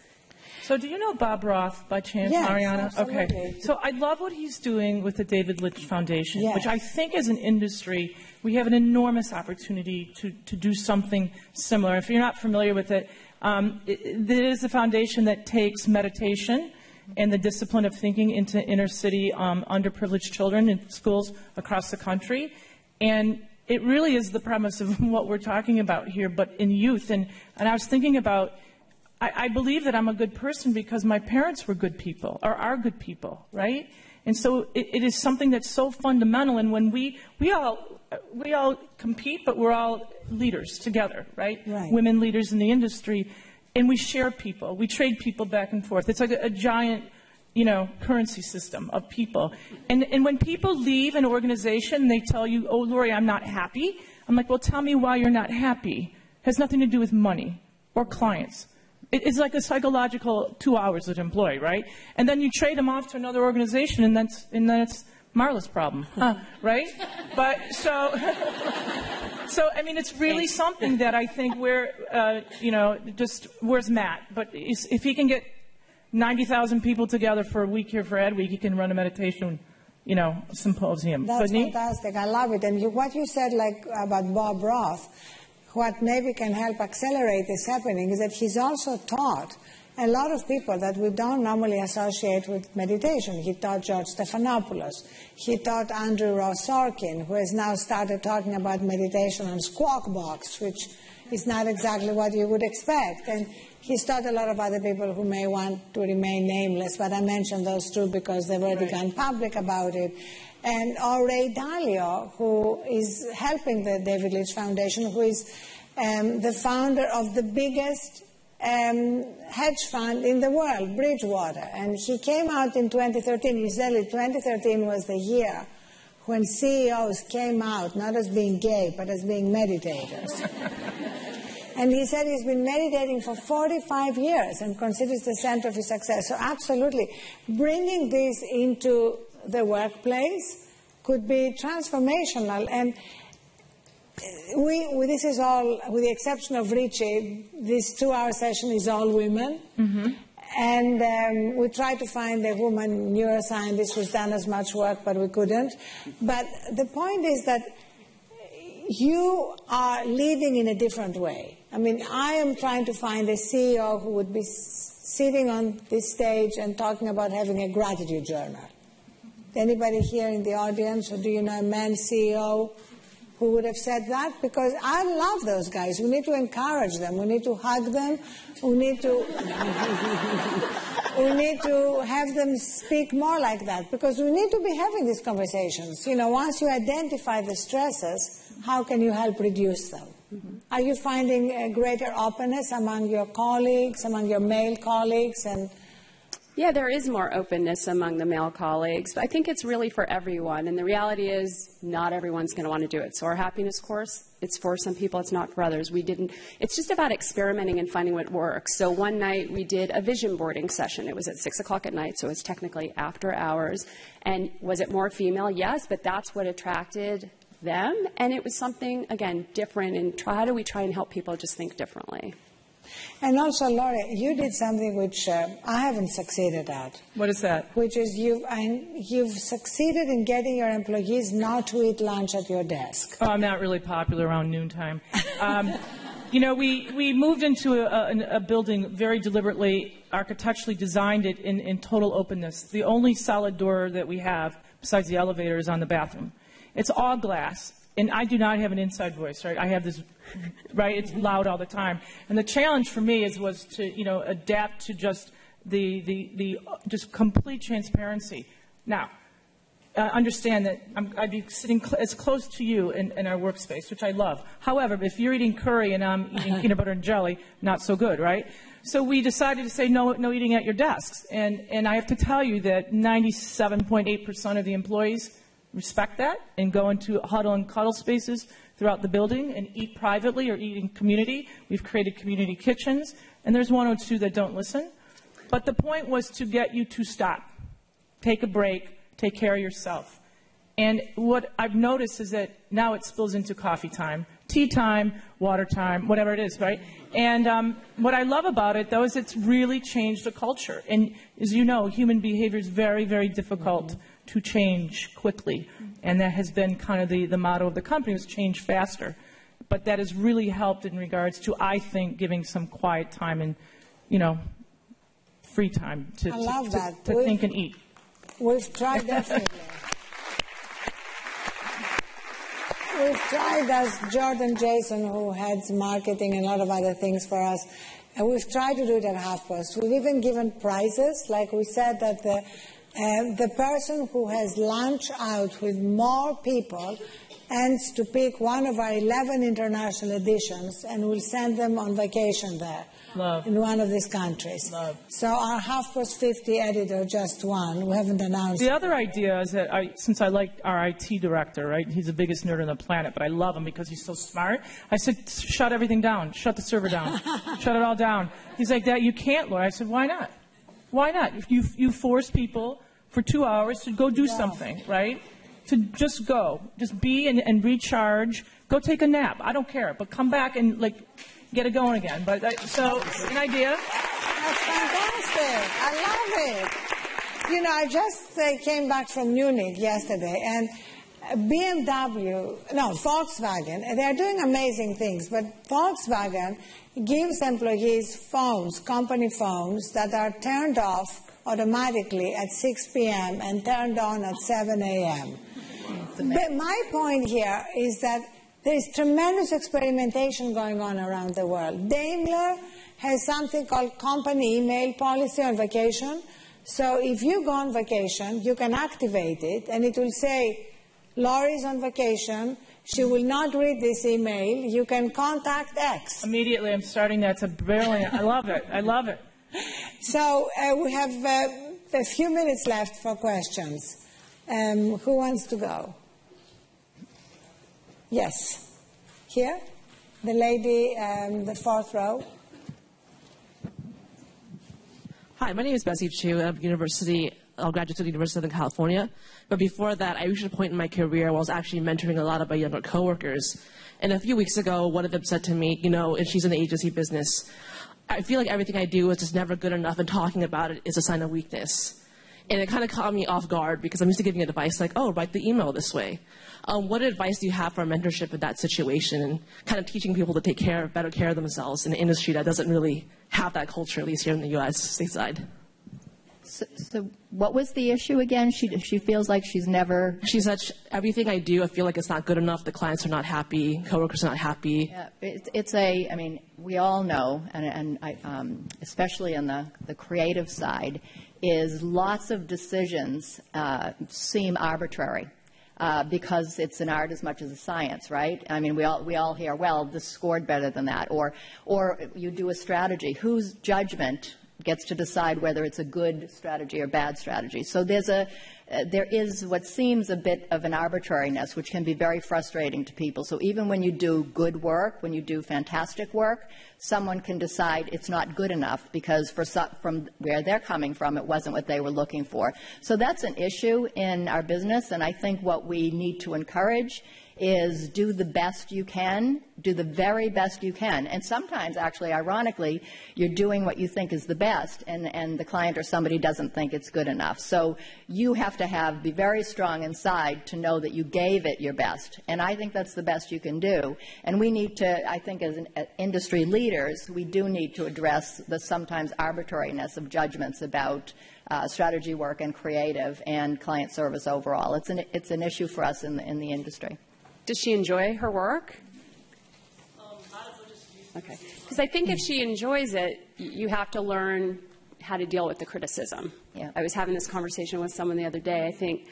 So do you know Bob Roth by chance, yes, Arianna? Absolutely. Okay. So I love what he's doing with the David Litch Foundation, yes. which I think as an industry, we have an enormous opportunity to do something similar. If you're not familiar with it, it is a foundation that takes meditation and the discipline of thinking into inner city underprivileged children in schools across the country. And it really is the premise of what we're talking about here, but in youth. And I was thinking about, I believe that I'm a good person because my parents were good people, or are good people, right? And so it is something that's so fundamental. And when we all compete, but we're all leaders together, right? Women leaders in the industry. And we share people. We trade people back and forth. It's like a giant, currency system of people. And when people leave an organization, they tell you, oh, Lori, I'm not happy. I'm like, well, tell me why you're not happy. It has nothing to do with money or clients. It's like a psychological 2 hours of employee, right? And then you trade them off to another organization, and then it's Marla's problem, right? But so... So, I mean, it's really something that I think we're, where's Matt? But if he can get 90,000 people together for a week here for Ed Week, he can run a meditation, symposium. That's fantastic. I love it. And what you said, about Bob Roth, what maybe can help accelerate this happening is that he's also taught a lot of people that we don't normally associate with meditation. He taught George Stephanopoulos. He taught Andrew Ross Sorkin, who has now started talking about meditation on Squawk Box, which is not exactly what you would expect. And he's taught a lot of other people who may want to remain nameless, but I mentioned those two because they've already gone public about it. And Ray Dalio, who is helping the David Litch Foundation, who is the founder of the biggest hedge fund in the world, Bridgewater. And he came out in 2013. He said 2013 was the year when CEOs came out, not as being gay, but as being meditators. And he said he's been meditating for 45 years and considers the center of his success. So absolutely, bringing this into the workplace could be transformational. And this is all, with the exception of Richie, this 2-hour session is all women. Mm-hmm. And we tried to find a woman neuroscientist who's done as much work, but we couldn't. But the point is that you are leading in a different way. I mean, I am trying to find a CEO who would be sitting on this stage and talking about having a gratitude journal. Anybody here in the audience, or do you know a man CEO who would have said that? Because I love those guys. We need to encourage them. We need to hug them. We need to have them speak more like that, because we need to be having these conversations. Once you identify the stresses, how can you help reduce them? Mm-hmm. Are you finding a greater openness among your colleagues, among your male colleagues? Yeah, there is more openness among the male colleagues. I think it's really for everyone, and the reality is not everyone's going to want to do it. So our happiness course, it's for some people, it's not for others. It's just about experimenting and finding what works. So one night we did a vision boarding session. It was at 6 o'clock at night, so it's technically after hours. And was it more female? Yes, but that's what attracted them. And it was something, again, different. And how do we try and help people just think differently? And also, Laura, you did something which I haven't succeeded at. What is that? Which is you've succeeded in getting your employees not to eat lunch at your desk. Oh, I'm not really popular around noontime. We moved into a building very deliberately, architecturally designed it in total openness. The only solid door that we have, besides the elevator, is on the bathroom. It's all glass. And I do not have an inside voice, right? I have this, right? It's loud all the time. And the challenge for me was to, adapt to just the just complete transparency. Now, understand that I'd be sitting as close to you in our workspace, which I love. However, if you're eating curry and I'm eating peanut butter and jelly, not so good, right? So we decided to say no eating at your desks. And I have to tell you that 97.8% of the employees respect that and go into huddle and cuddle spaces throughout the building and eat privately or eat in community. We've created community kitchens, and there's 1 or 2 that don't listen. But the point was to get you to stop, take a break, take care of yourself. And what I've noticed is that now it spills into coffee time, tea time, water time, whatever it is, right? And what I love about it, though, is it's really changed the culture. And as you know, human behavior is very, very difficult to change quickly. And that has been kind of the motto of the company, is change faster. But that has really helped in regards to, I think, giving some quiet time and, free time to think and eat. We've tried, definitely. We've tried, as Jordan Jason, who heads marketing and a lot of other things for us, and we've tried to do it at HuffPost. We've even given prizes, like we said that the person who has lunch out with more people ends to pick one of our 11 international editions, and we'll send them on vacation there. Love. In one of these countries. Love. So our HuffPost 50 editor just won. We haven't announced The other idea is that since I like our IT director, right? He's the biggest nerd on the planet, but I love him because he's so smart. I said, shut everything down. Shut the server down. Shut it all down. He's like, that you can't, Laura. I said, why not? Why not? If you force people for 2 hours to go do something, right? To just go. Just be and recharge. Go take a nap. I don't care. But come back and, get it going again. But so, an idea. That's fantastic. I love it. I just came back from Munich yesterday, and Volkswagen, they're doing amazing things, but Volkswagen gives employees phones, company phones, that are turned off automatically at 6 p.m. and turned on at 7 a.m. But my point here is that there's tremendous experimentation going on around the world. Daimler has something called company email policy on vacation. So if you go on vacation, you can activate it, and it will say, Laurie's on vacation. She will not read this email. You can contact X. Immediately, I'm starting that. It's brilliant. I love it. I love it. So we have a few minutes left for questions. Who wants to go? Yes. Here? The lady, the fourth row. Hi, my name is Bessie Chu of graduate student at the University of Southern California. But before that, I reached a point in my career where I was actually mentoring a lot of my younger coworkers. And a few weeks ago, one of them said to me, and she's in the agency business, I feel like everything I do is just never good enough, and talking about it is a sign of weakness. And it kind of caught me off guard because I'm used to giving advice like, write the email this way. What advice do you have for mentorship in that situation and kind of teaching people to take better care of themselves in an industry that doesn't really have that culture, at least here in the U.S. stateside? So what was the issue again? She feels like she's never... She said, everything I do, I feel like it's not good enough. The clients are not happy. Coworkers are not happy. Yeah, we all know, and especially on the creative side, is lots of decisions seem arbitrary. Because it's an art as much as a science, right? We all hear, well, this scored better than that, or you do a strategy. Whose judgment gets to decide whether it's a good strategy or bad strategy? So there is what seems a bit of an arbitrariness, which can be very frustrating to people. So even when you do good work, when you do fantastic work, someone can decide it's not good enough because from where they're coming from, it wasn't what they were looking for. So that's an issue in our business, and I think what we need to encourage is do the best you can, do the very best you can. And sometimes, actually, ironically, you're doing what you think is the best, and the client or somebody doesn't think it's good enough. So you have to be very strong inside to know that you gave it your best. And I think that's the best you can do. And we need to, I think, as industry leaders, we do need to address the sometimes arbitrariness of judgments about strategy work and creative and client service overall. It's an issue for us in the industry. Does she enjoy her work? Okay. Because I think if she enjoys it, you have to learn how to deal with the criticism. Yeah. I was having this conversation with someone the other day. I think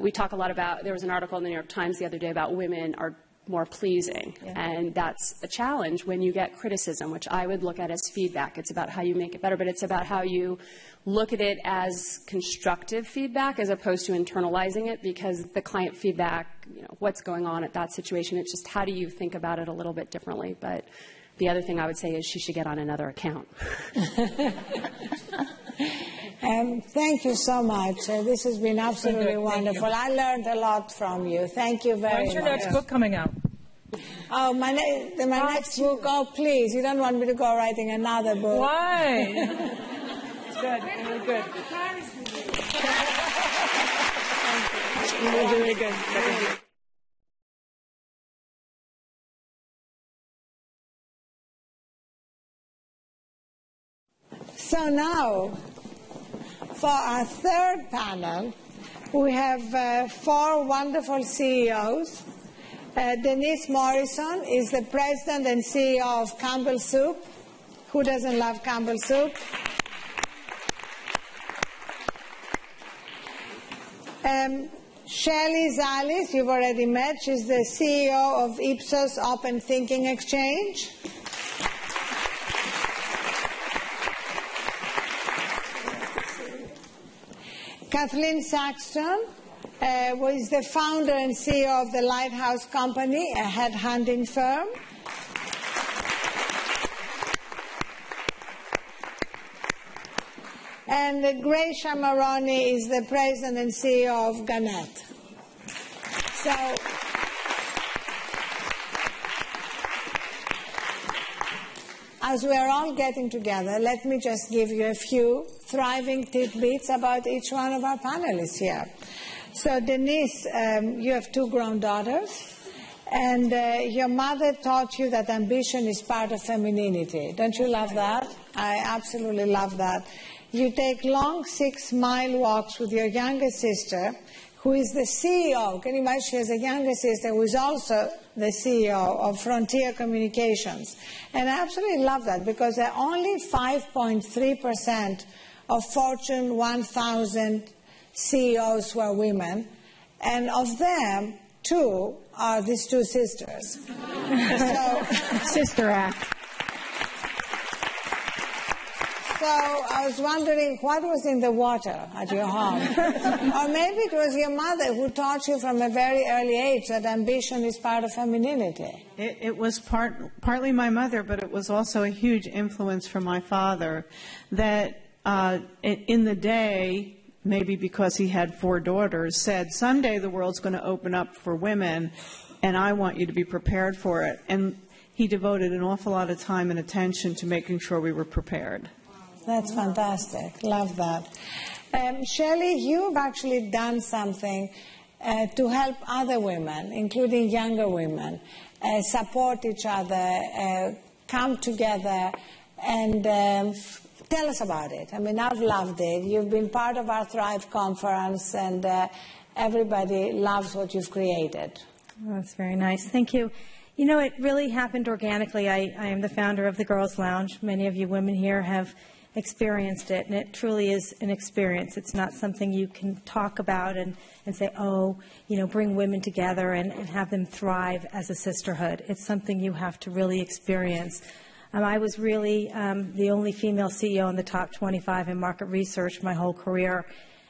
we talk a lot about, there was an article in the New York Times the other day about women are more pleasing. Yeah. And that's a challenge when you get criticism, which I would look at as feedback. It's about how you make it better, but it's about how you look at it as constructive feedback as opposed to internalizing it, because the client feedback, what's going on at that situation, it's just how do you think about it a little bit differently. But the other thing I would say is she should get on another account. Thank you so much. This has been absolutely wonderful. I learned a lot from you. Thank you very much. When's your next book coming out? Oh, my next book. Oh, please. You don't want me to go writing another book. Why? It's good. Really good. You're really good. So now, for our third panel, we have 4 wonderful CEOs. Denise Morrison is the president and CEO of Campbell Soup. Who doesn't love Campbell Soup? Shelley Zallz, you've already met. She's the CEO of Ipsos Open Thinking Exchange. Kathleen Saxton was the founder and CEO of the Lighthouse company, a headhunting firm. And Gracia is the president and CEO of Gannett. So, as we are all getting together, let me just give you a few thriving tidbits about each one of our panelists here. So, Denise, you have 2 grown daughters, and your mother taught you that ambition is part of femininity. Don't you love that? I absolutely love that. You take long 6-mile walks with your younger sister, who is the CEO. Can you imagine? She has a younger sister who is also the CEO of Frontier Communications. And I absolutely love that, because there are only 5.3% of Fortune 1000 CEOs who are women, and of them, 2 are these 2 sisters. Sister Act. So I was wondering what was in the water at your home. Or maybe it was your mother who taught you from a very early age that ambition is part of femininity. It was partly my mother, but it was also a huge influence from my father that in the day, maybe because he had 4 daughters, said, someday the world's going to open up for women, and I want you to be prepared for it. And he devoted an awful lot of time and attention to making sure we were prepared. That's fantastic. Love that. Shelley, you've actually done something to help other women, including younger women, support each other, come together, and tell us about it. I mean, I've loved it. You've been part of our Thrive conference, and everybody loves what you've created. Oh, that's very nice. Thank you. You know, it really happened organically. I am the founder of the Girls Lounge. Many of you women here have experienced it, and it truly is an experience. It's not something you can talk about and say, oh, bring women together and have them thrive as a sisterhood. It's something you have to really experience. I was really the only female CEO in the top 25 in market research my whole career,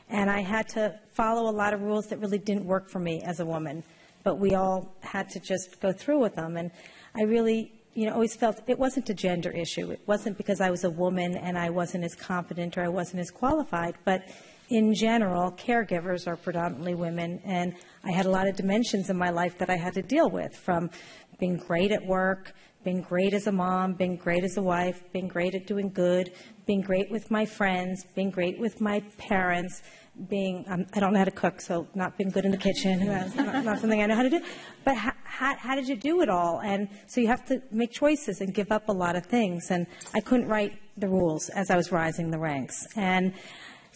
and I had to follow a lot of rules that really didn't work for me as a woman, but we all had to just go through with them. And I really always felt it wasn't a gender issue. It wasn't because I was a woman and I wasn't as competent or I wasn't as qualified, but in general, caregivers are predominantly women, and I had a lot of dimensions in my life that I had to deal with, from being great at work, being great as a mom, being great as a wife, being great at doing good, being great with my friends, being great with my parents, I don't know how to cook, so not being good in the kitchen. That's not something I know how to do. But how did you do it all? And so you have to make choices and give up a lot of things. And I couldn't write the rules as I was rising the ranks. And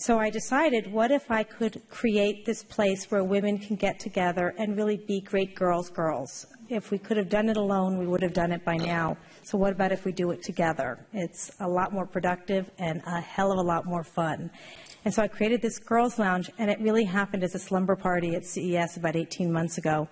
So I decided, what if I could create this place where women can get together and really be great girls. If we could have done it alone, we would have done it by now. So what about if we do it together? It's a lot more productive and a hell of a lot more fun. And so I created this girls' lounge, and it really happened as a slumber party at CES about 18 months ago,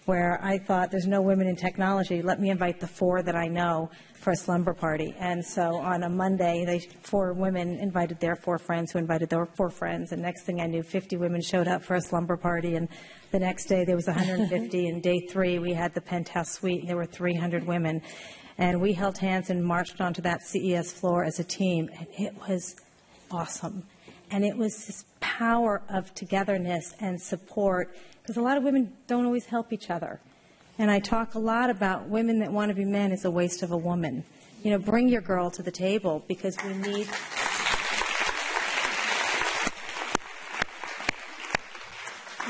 where I thought, there's no women in technology, let me invite the 4 that I know for a slumber party. And so on a Monday, 4 women invited their 4 friends who invited their 4 friends, and next thing I knew, 50 women showed up for a slumber party, and the next day there was 150, and day 3 we had the penthouse suite, and there were 300 women. And we held hands and marched onto that CES floor as a team, and it was awesome. And it was this power of togetherness and support, because a lot of women don't always help each other. And I talk a lot about women that want to be men is a waste of a woman. You know, bring your girl to the table, because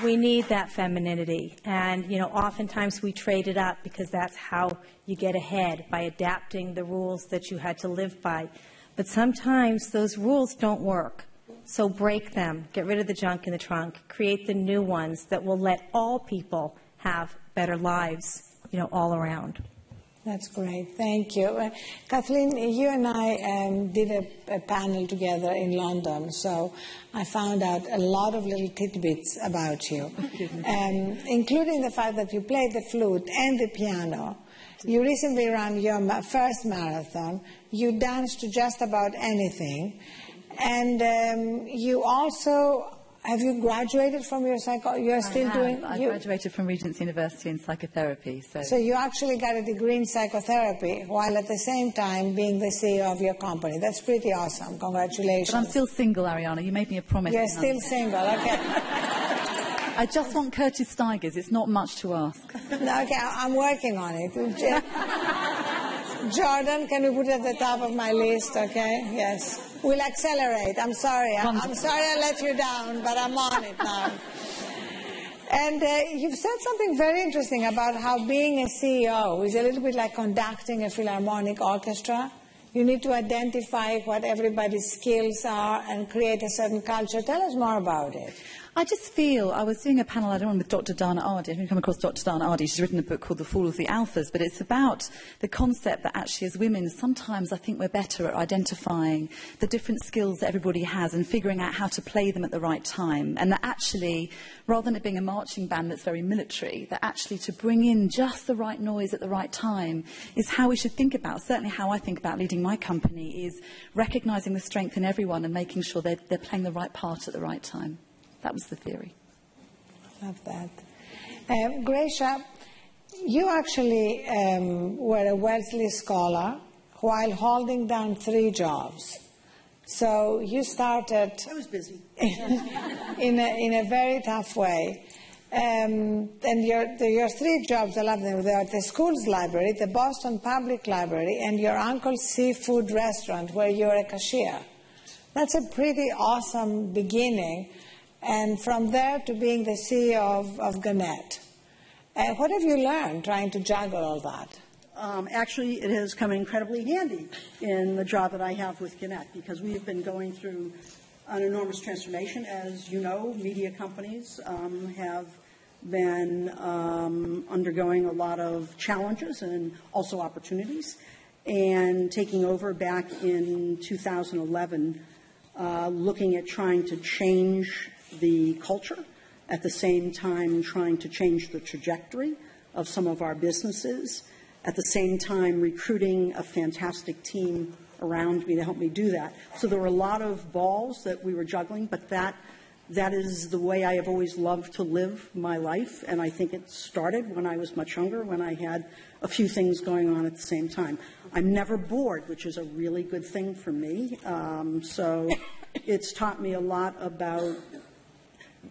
we need that femininity. And, you know, oftentimes we trade it up because that's how you get ahead, by adapting the rules that you had to live by. But sometimes those rules don't work. So break them, get rid of the junk in the trunk, create the new ones that will let all people have better lives, you know, all around. That's great. Thank you. Kathleen, you and I did a panel together in London, so I found out a lot of little tidbits about you, including the fact that you played the flute and the piano. You recently ran your first marathon. You danced to just about anything. And you also, have you graduated from your you're still doing? I graduated from Regent's University in psychotherapy. So you actually got a degree in psychotherapy while at the same time being the CEO of your company. That's pretty awesome. Congratulations. But I'm still single, Arianna. You made me a promise. You're still single, okay. I just want Curtis Steigers. It's not much to ask. Okay, I'm working on it. Jordan, can you put it at the top of my list, okay? Yes. We'll accelerate. I'm sorry. I'm sorry I let you down, but I'm on it now. And you've said something very interesting about how being a CEO is a little bit like conducting a philharmonic orchestra. You need to identify what everybody's skills are and create a certain culture. Tell us more about it. I just feel, I was doing a panel earlier on with Dr. Dana Ardie. I've come across Dr. Dana Ardie. She's written a book called The Fall of the Alphas, but it's about the concept that actually as women, sometimes I think we're better at identifying the different skills that everybody has and figuring out how to play them at the right time. And that actually, rather than it being a marching band that's very military, that actually to bring in just the right noise at the right time is how we should think about, certainly how I think about leading my company, is recognising the strength in everyone and making sure they're playing the right part at the right time. That was the theory. Love that. Gracia, you actually were a Wellesley scholar while holding down 3 jobs. So you started... I was busy. in a very tough way. And your 3 jobs, I love them. They are the school's library, the Boston Public Library, and your uncle's seafood restaurant where you're a cashier. That's a pretty awesome beginning. And from there to being the CEO of Gannett. What have you learned trying to juggle all that? Actually, it has come incredibly handy in the job that I have with Gannett, because we have been going through an enormous transformation. As you know, media companies have been undergoing a lot of challenges and also opportunities. And taking over back in 2011, looking at trying to change the culture, at the same time trying to change the trajectory of some of our businesses, at the same time recruiting a fantastic team around me to help me do that. So there were a lot of balls that we were juggling, but that is the way I have always loved to live my life, and I think it started when I was much younger, when I had a few things going on at the same time. I'm never bored, which is a really good thing for me. So it's taught me a lot about,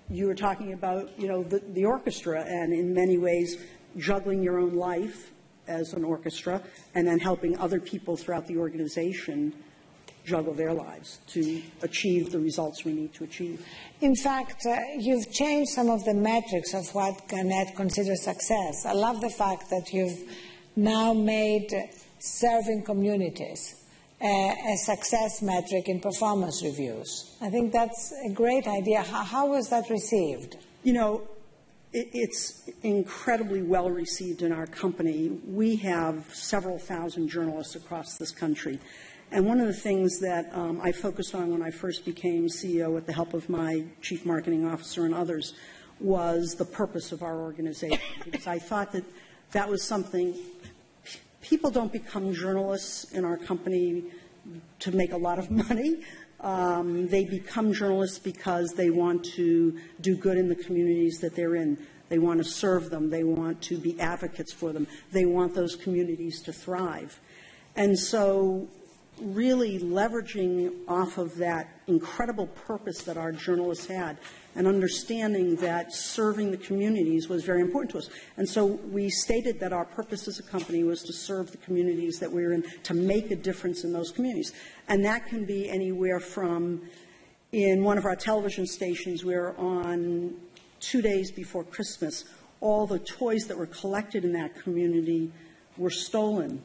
you were talking about, you know, the orchestra, and in many ways juggling your own life as an orchestra and then helping other people throughout the organization juggle their lives to achieve the results we need to achieve. In fact, you've changed some of the metrics of what Gannett considers success. I love the fact that you've now made serving communities a success metric in performance reviews. I think that's a great idea. How was that received? You know, it's incredibly well received in our company. We have several thousand journalists across this country. And one of the things that I focused on when I first became CEO with the help of my chief marketing officer and others was the purpose of our organization. Because I thought that that was something, people don't become journalists in our company to make a lot of money. They become journalists because they want to do good in the communities that they're in. They want to serve them. They want to be advocates for them. They want those communities to thrive. And so really leveraging off of that incredible purpose that our journalists had and understanding that serving the communities was very important to us. And so we stated that our purpose as a company was to serve the communities that we're in, to make a difference in those communities. And that can be anywhere from, in one of our television stations, we're on 2 days before Christmas, all the toys that were collected in that community were stolen.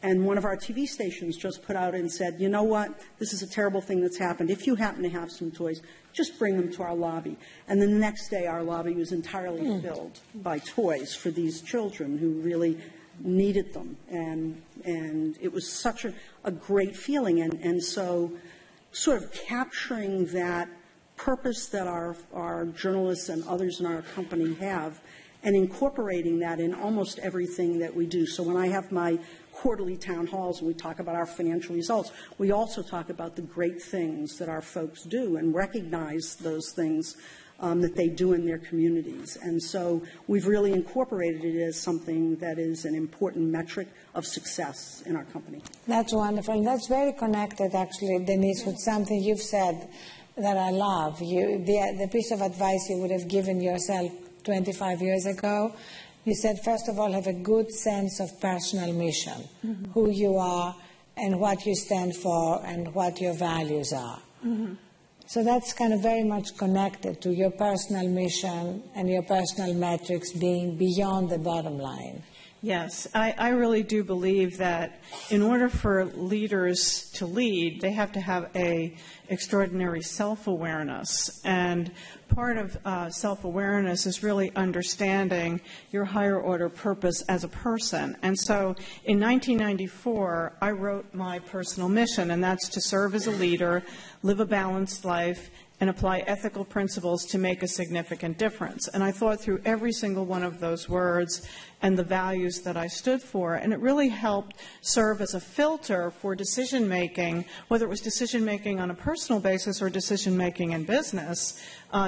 And one of our TV stations just put out and said, you know what, this is a terrible thing that's happened. If you happen to have some toys, just bring them to our lobby. And the next day, our lobby was entirely filled by toys for these children who really needed them. And it was such a great feeling. And so sort of capturing that purpose that our journalists and others in our company have and incorporating that in almost everything that we do. So when I have my quarterly town halls and we talk about our financial results, we also talk about the great things that our folks do and recognize those things that they do in their communities. And so we've really incorporated it as something that is an important metric of success in our company. That's wonderful. And that's very connected, actually, Denise, with something you've said that I love. The piece of advice you would have given yourself 25 years ago, you said, first of all, have a good sense of personal mission, who you are and what you stand for and what your values are. So that's kind of very much connected to your personal mission and your personal metrics being beyond the bottom line. Yes, I really do believe that in order for leaders to lead, they have to have a extraordinary self-awareness. And part of self-awareness is really understanding your higher order purpose as a person. And so in 1994, I wrote my personal mission, and that's to serve as a leader, live a balanced life, and apply ethical principles to make a significant difference. And I thought through every single one of those words and the values that I stood for, and it really helped serve as a filter for decision-making, whether it was decision-making on a personal basis or decision-making in business,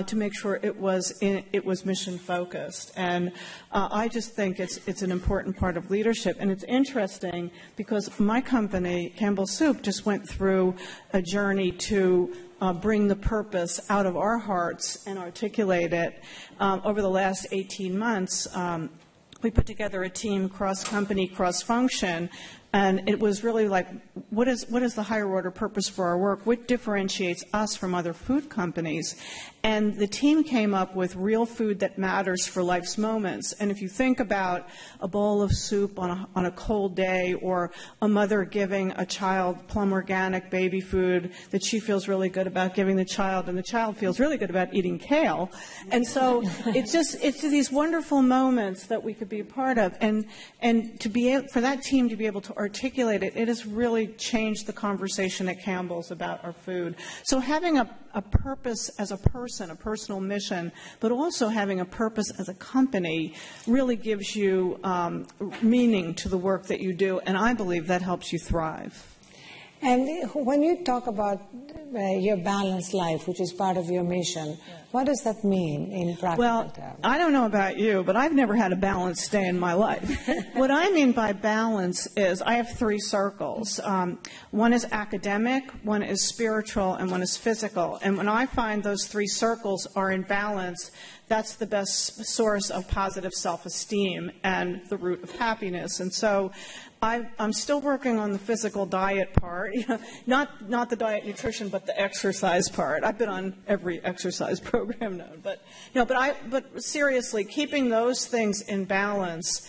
to make sure it was mission-focused. And I just think it's an important part of leadership. And it's interesting because my company, Campbell Soup, just went through a journey to bring the purpose out of our hearts and articulate it. Over the last 18 months, we put together a team, cross-company, cross-function, and it was really like, what is the higher order purpose for our work? What differentiates us from other food companies? And the team came up with real food that matters for life's moments. And if you think about a bowl of soup on a cold day, or a mother giving a child plum organic baby food that she feels really good about giving the child, and the child feels really good about eating kale. And so it's these wonderful moments that we could be a part of. And to be able, for that team to be able to articulate it, it has really changed the conversation at Campbell's about our food. So having a purpose as a person, a personal mission, but also having a purpose as a company really gives you meaning to the work that you do, and I believe that helps you thrive. And when you talk about your balanced life, which is part of your mission, what does that mean in practical terms? I don't know about you, but I've never had a balanced day in my life. What I mean by balance is I have 3 circles. One is academic, one is spiritual, and one is physical. And when I find those 3 circles are in balance, that's the best source of positive self-esteem and the root of happiness. And so I'm still working on the physical diet part, not the diet nutrition, but the exercise part. I've been on every exercise program program known. But seriously, keeping those things in balance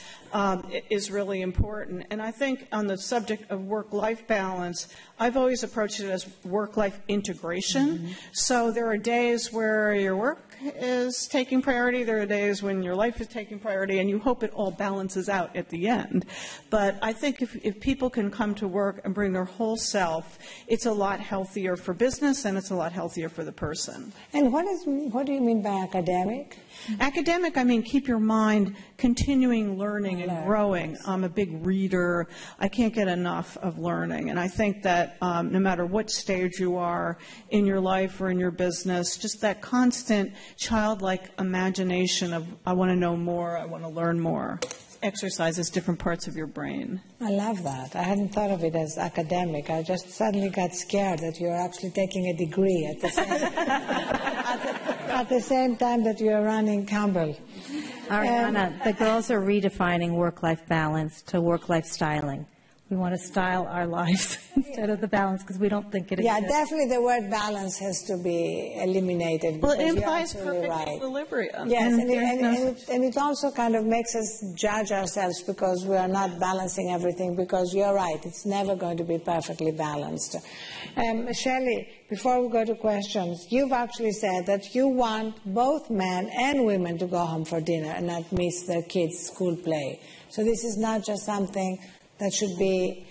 is really important. And I think on the subject of work-life balance, I've always approached it as work-life integration. So there are days where your work is taking priority, there are days when your life is taking priority, and you hope it all balances out at the end. But I think if people can come to work and bring their whole self, it's a lot healthier for business and it's a lot healthier for the person. And what do you mean by academic? Academic, I mean keep your mind continuing learning and growing. I'm a big reader. I can't get enough of learning. And I think that no matter what stage you are in your life or in your business, just that constant childlike imagination of I want to know more, I want to learn more, exercises different parts of your brain. I love that. I hadn't thought of it as academic. I just suddenly got scared that you're actually taking a degree at the same, at the same time that you're running Campbell. Arianna, the girls are redefining work-life balance to work-life styling. We want to style our lives instead of the balance because we don't think it exists. Yeah, definitely the word balance has to be eliminated. Well, it implies perfect equilibrium. Yes, and it also kind of makes us judge ourselves because we are not balancing everything, because you're right, it's never going to be perfectly balanced. Shelley, before we go to questions, you've actually said that you want both men and women to go home for dinner and not miss their kids' school play. So this is not just something that should be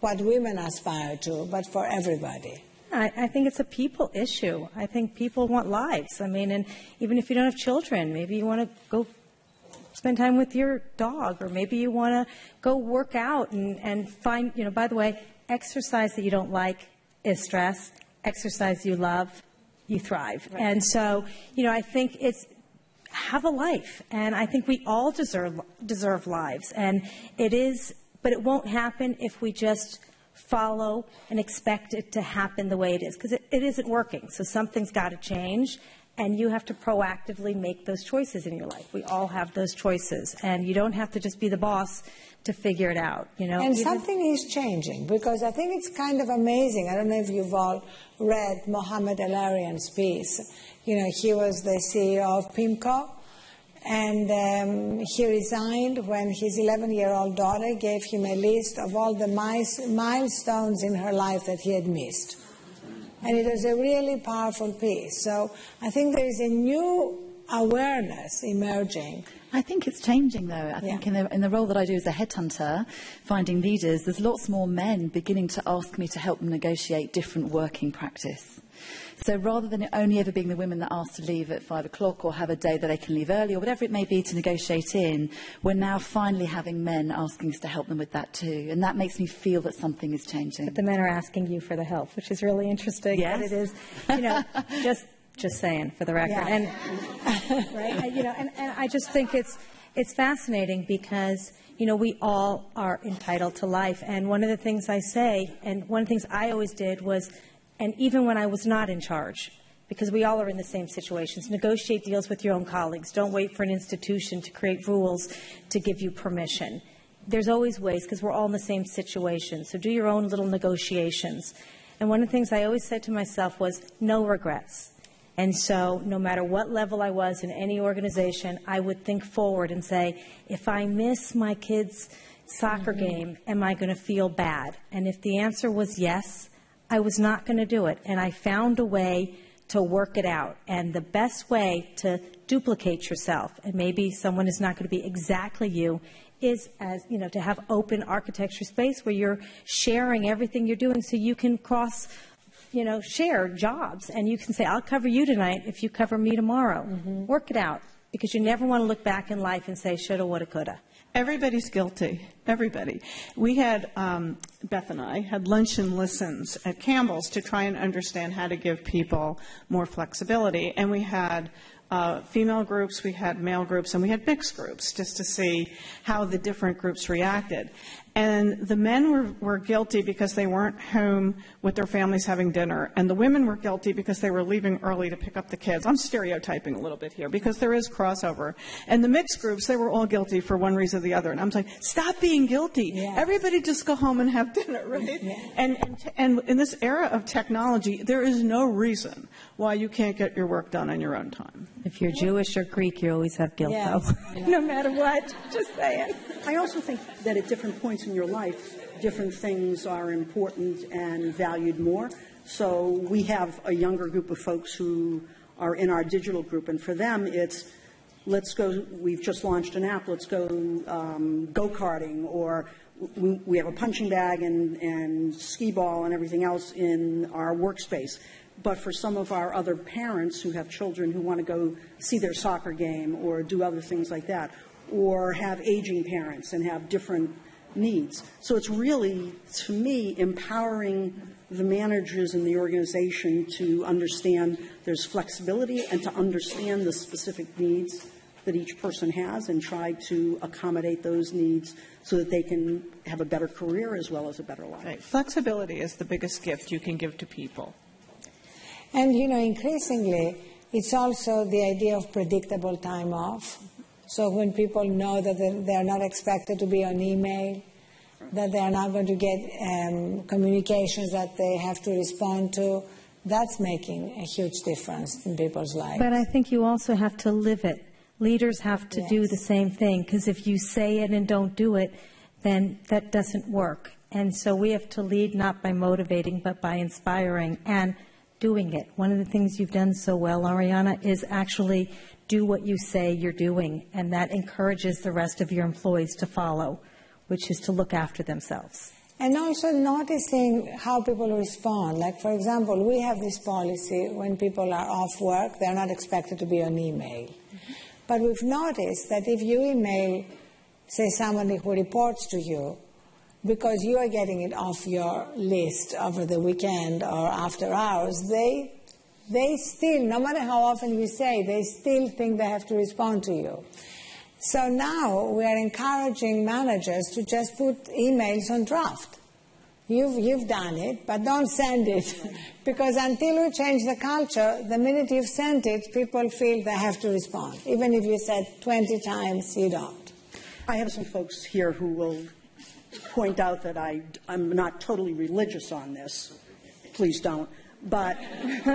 what women aspire to, but for everybody. I think it's a people issue. I think people want lives. I mean, and even if you don't have children, maybe you want to go spend time with your dog, or maybe you want to go work out and find, by the way, exercise that you don't like is stress. Exercise you love, you thrive. Right. And so, I think it's have a life, and I think we all deserve lives, and but it won't happen if we just follow and expect it to happen the way it is, because it isn't working. So something's got to change, and you have to proactively make those choices in your life. We all have those choices, and you don't have to just be the boss to figure it out. And something is changing, because I think it's kind of amazing. I don't know if you've all read Mohammed El-Arian's piece. He was the CEO of PIMCO, and he resigned when his 11-year-old daughter gave him a list of all the milestones in her life that he had missed. And it was a really powerful piece. So I think there is a new awareness emerging. I think it's changing, though. I think in the role that I do as a headhunter, finding leaders, there's lots more men beginning to ask me to help them negotiate different working practice. So rather than it only ever being the women that ask to leave at 5 o'clock or have a day that they can leave early or whatever it may be to negotiate in, we're now finally having men asking us to help them with that too. And that makes me feel that something is changing. But the men are asking you for the help, which is really interesting. Yes. But it is, just saying for the record. Yeah. And, right, and I just think it's fascinating because, we all are entitled to life. And one of the things I say, and one of the things I always did was, and even when I was not in charge, because we all are in the same situations, negotiate deals with your own colleagues. Don't wait for an institution to create rules to give you permission. There's always ways, because we're all in the same situation. So do your own little negotiations. And one of the things I always said to myself was, no regrets. And so no matter what level I was in any organization, I would think forward and say, if I miss my kid's soccer game, am I going to feel bad? And if the answer was yes, I was not going to do it. And I found a way to work it out. And the best way to duplicate yourself, and maybe someone is not going to be exactly you, is to have open architecture space where you're sharing everything you're doing so you can share jobs. And you can say, I'll cover you tonight if you cover me tomorrow. Work it out, because you never want to look back in life and say, shoulda, woulda, coulda. Everybody's guilty. Everybody. We had, Beth and I, had lunch and listens at Campbell's to try and understand how to give people more flexibility. And we had female groups, we had male groups, and we had mixed groups just to see how the different groups reacted. And the men were guilty because they weren't home with their families having dinner, and the women were guilty because they were leaving early to pick up the kids. I'm stereotyping a little bit here because there is crossover. And the mixed groups, they were all guilty for one reason or the other. And I'm like, stop being guilty. Yes. Everybody just go home and have dinner, right? Yeah. And in this era of technology, there is no reason why you can't get your work done on your own time. If you're Jewish or Greek, you always have guilt, though. No matter what. Just saying. I also think that at different points in your life, different things are important and valued more. So we have a younger group of folks who are in our digital group, and for them it's, let's go, we've just launched an app, let's go go-karting, or we have a punching bag and skee ball and everything else in our workspace. But for some of our other parents who have children who want to go see their soccer game or do other things like that, or have aging parents and have different needs. So it's really, to me, empowering the managers in the organization to understand there's flexibility and to understand the specific needs that each person has and try to accommodate those needs so that they can have a better career as well as a better life. Right. Flexibility is the biggest gift you can give to people. And, increasingly, it's also the idea of predictable time off. So when people know that they're not expected to be on email, that they're not going to get communications that they have to respond to, that's making a huge difference in people's lives. But I think you also have to live it. Leaders have to do the same thing, because if you say it and don't do it, then that doesn't work. And so we have to lead not by motivating, but by inspiring and doing it. One of the things you've done so well, Arianna, is actually do what you say you're doing, and that encourages the rest of your employees to follow, which is to look after themselves. And also noticing how people respond. Like, for example, we have this policy when people are off work, they're not expected to be on email. Mm-hmm. But we've noticed that if you email, say, somebody who reports to you, because you are getting it off your list over the weekend or after hours, they still, no matter how often you say, they still think they have to respond to you. So now we are encouraging managers to just put emails on draft. You've done it, but don't send it. Because until we change the culture, the minute you've sent it, people feel they have to respond. Even if you said 20 times, you don't. I have some folks here who will point out that I'm not totally religious on this. Please don't. But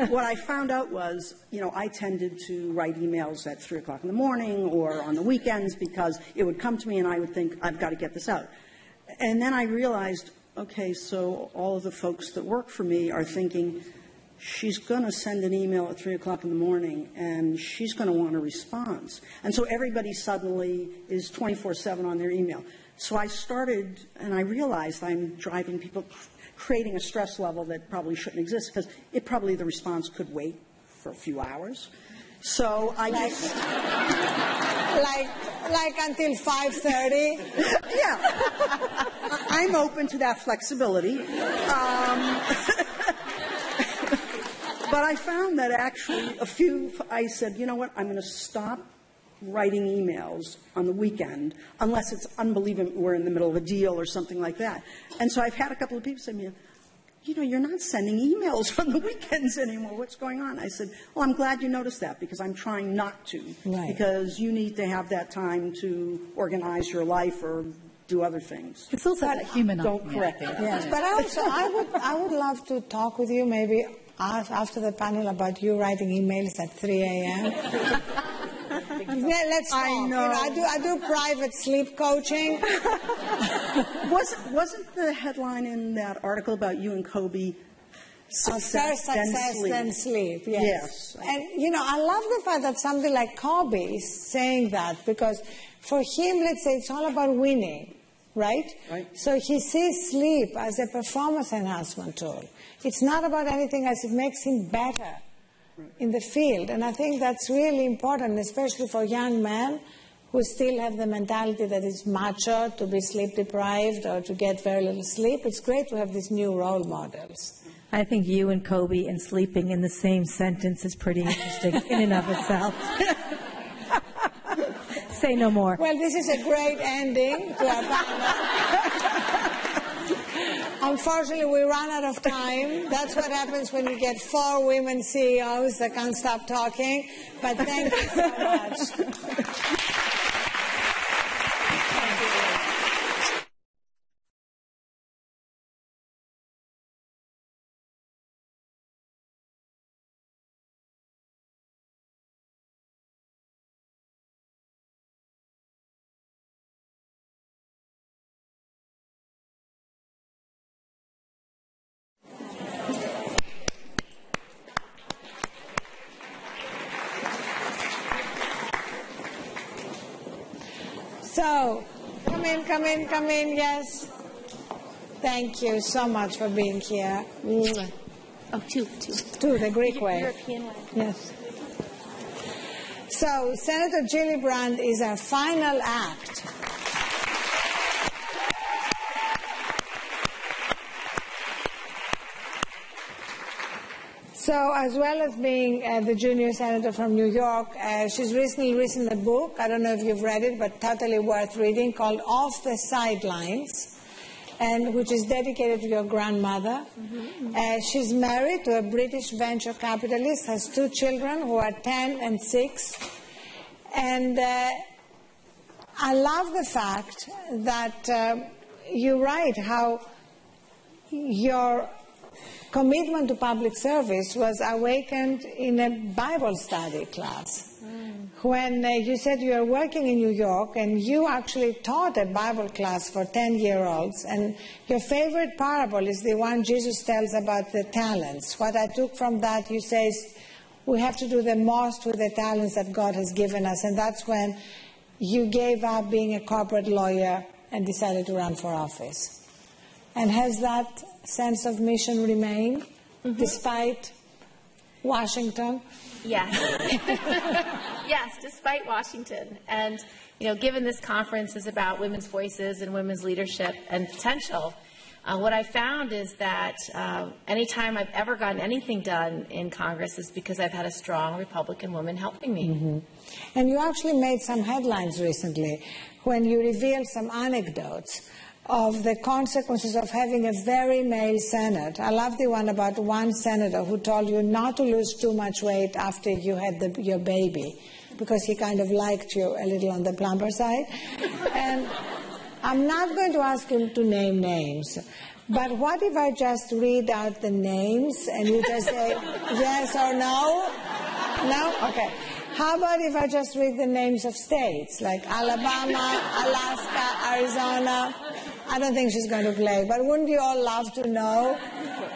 what I found out was, I tended to write emails at 3 o'clock in the morning or on the weekends because it would come to me and I would think, I've got to get this out. And then I realized, okay, so all of the folks that work for me are thinking, she's going to send an email at 3 o'clock in the morning and she's going to want a response. And so everybody suddenly is 24/7 on their email. So I started, and I realized I'm driving people, creating a stress level that probably shouldn't exist because the response could wait for a few hours. So I just... Like until 5:30? Yeah. I'm open to that flexibility. But I found that actually I said, you know what, I'm going to stop writing emails on the weekend unless it's unbelievable we're in the middle of a deal or something like that. And so I've had a couple of people say to me, you're not sending emails on the weekends anymore. What's going on? I said, well, I'm glad you noticed that because I'm trying not to. Right. Because you need to have that time to organize your life or do other things. It's also that humanizing. Don't correct it. Yes, but I would love to talk with you maybe after the panel about you writing emails at 3 a.m. Let's talk. I know. I do private sleep coaching. Wasn't the headline in that article about you and Kobe? Success, then sleep. Yes. And I love the fact that somebody like Kobe is saying that because for him, let's say it's all about winning, right? So he sees sleep as a performance enhancement tool. It's not about anything else. It makes him better in the field. And I think that's really important, especially for young men who still have the mentality that it's macho to be sleep deprived or to get very little sleep. It's great to have these new role models. I think you and Kobe and sleeping in the same sentence is pretty interesting in and of itself. Say no more. Well, this is a great ending to our panel. Unfortunately, we run out of time. That's what happens when you get 4 women CEOs that can't stop talking. But thank you so much. So, come in, yes. Thank you so much for being here. Oh, two, the Greek way. European way. Yes. So, Senator Gillibrand is our final act. So, as well as being the junior senator from New York, she's recently written a book, I don't know if you've read it, but totally worth reading, called Off the Sidelines, and which is dedicated to your grandmother. She's married to a British venture capitalist, has 2 children who are 10 and 6. And I love the fact that you write how your commitment to public service was awakened in a Bible study class. When you said you were working in New York and you actually taught a Bible class for 10-year-olds, and your favorite parable is the one Jesus tells about the talents. What I took from that, you say, is we have to do the most with the talents that God has given us, and that's when you gave up being a corporate lawyer and decided to run for office. And has that sense of mission remained despite Washington? Yes. Yes, despite Washington. And, given this conference is about women's voices and women's leadership and potential, what I found is that anytime I've ever gotten anything done in Congress is because I've had a strong Republican woman helping me. And you actually made some headlines recently when you revealed some anecdotes of the consequences of having a very male Senate. I love the one about one senator who told you not to lose too much weight after you had your baby, because he kind of liked you a little on the plumper side. And I'm not going to ask him to name names, but what if I just read out the names and you just say yes or no? No? Okay. How about if I just read the names of states, like Alabama, Alaska, Arizona? I don't think she's going to play, but wouldn't you all love to know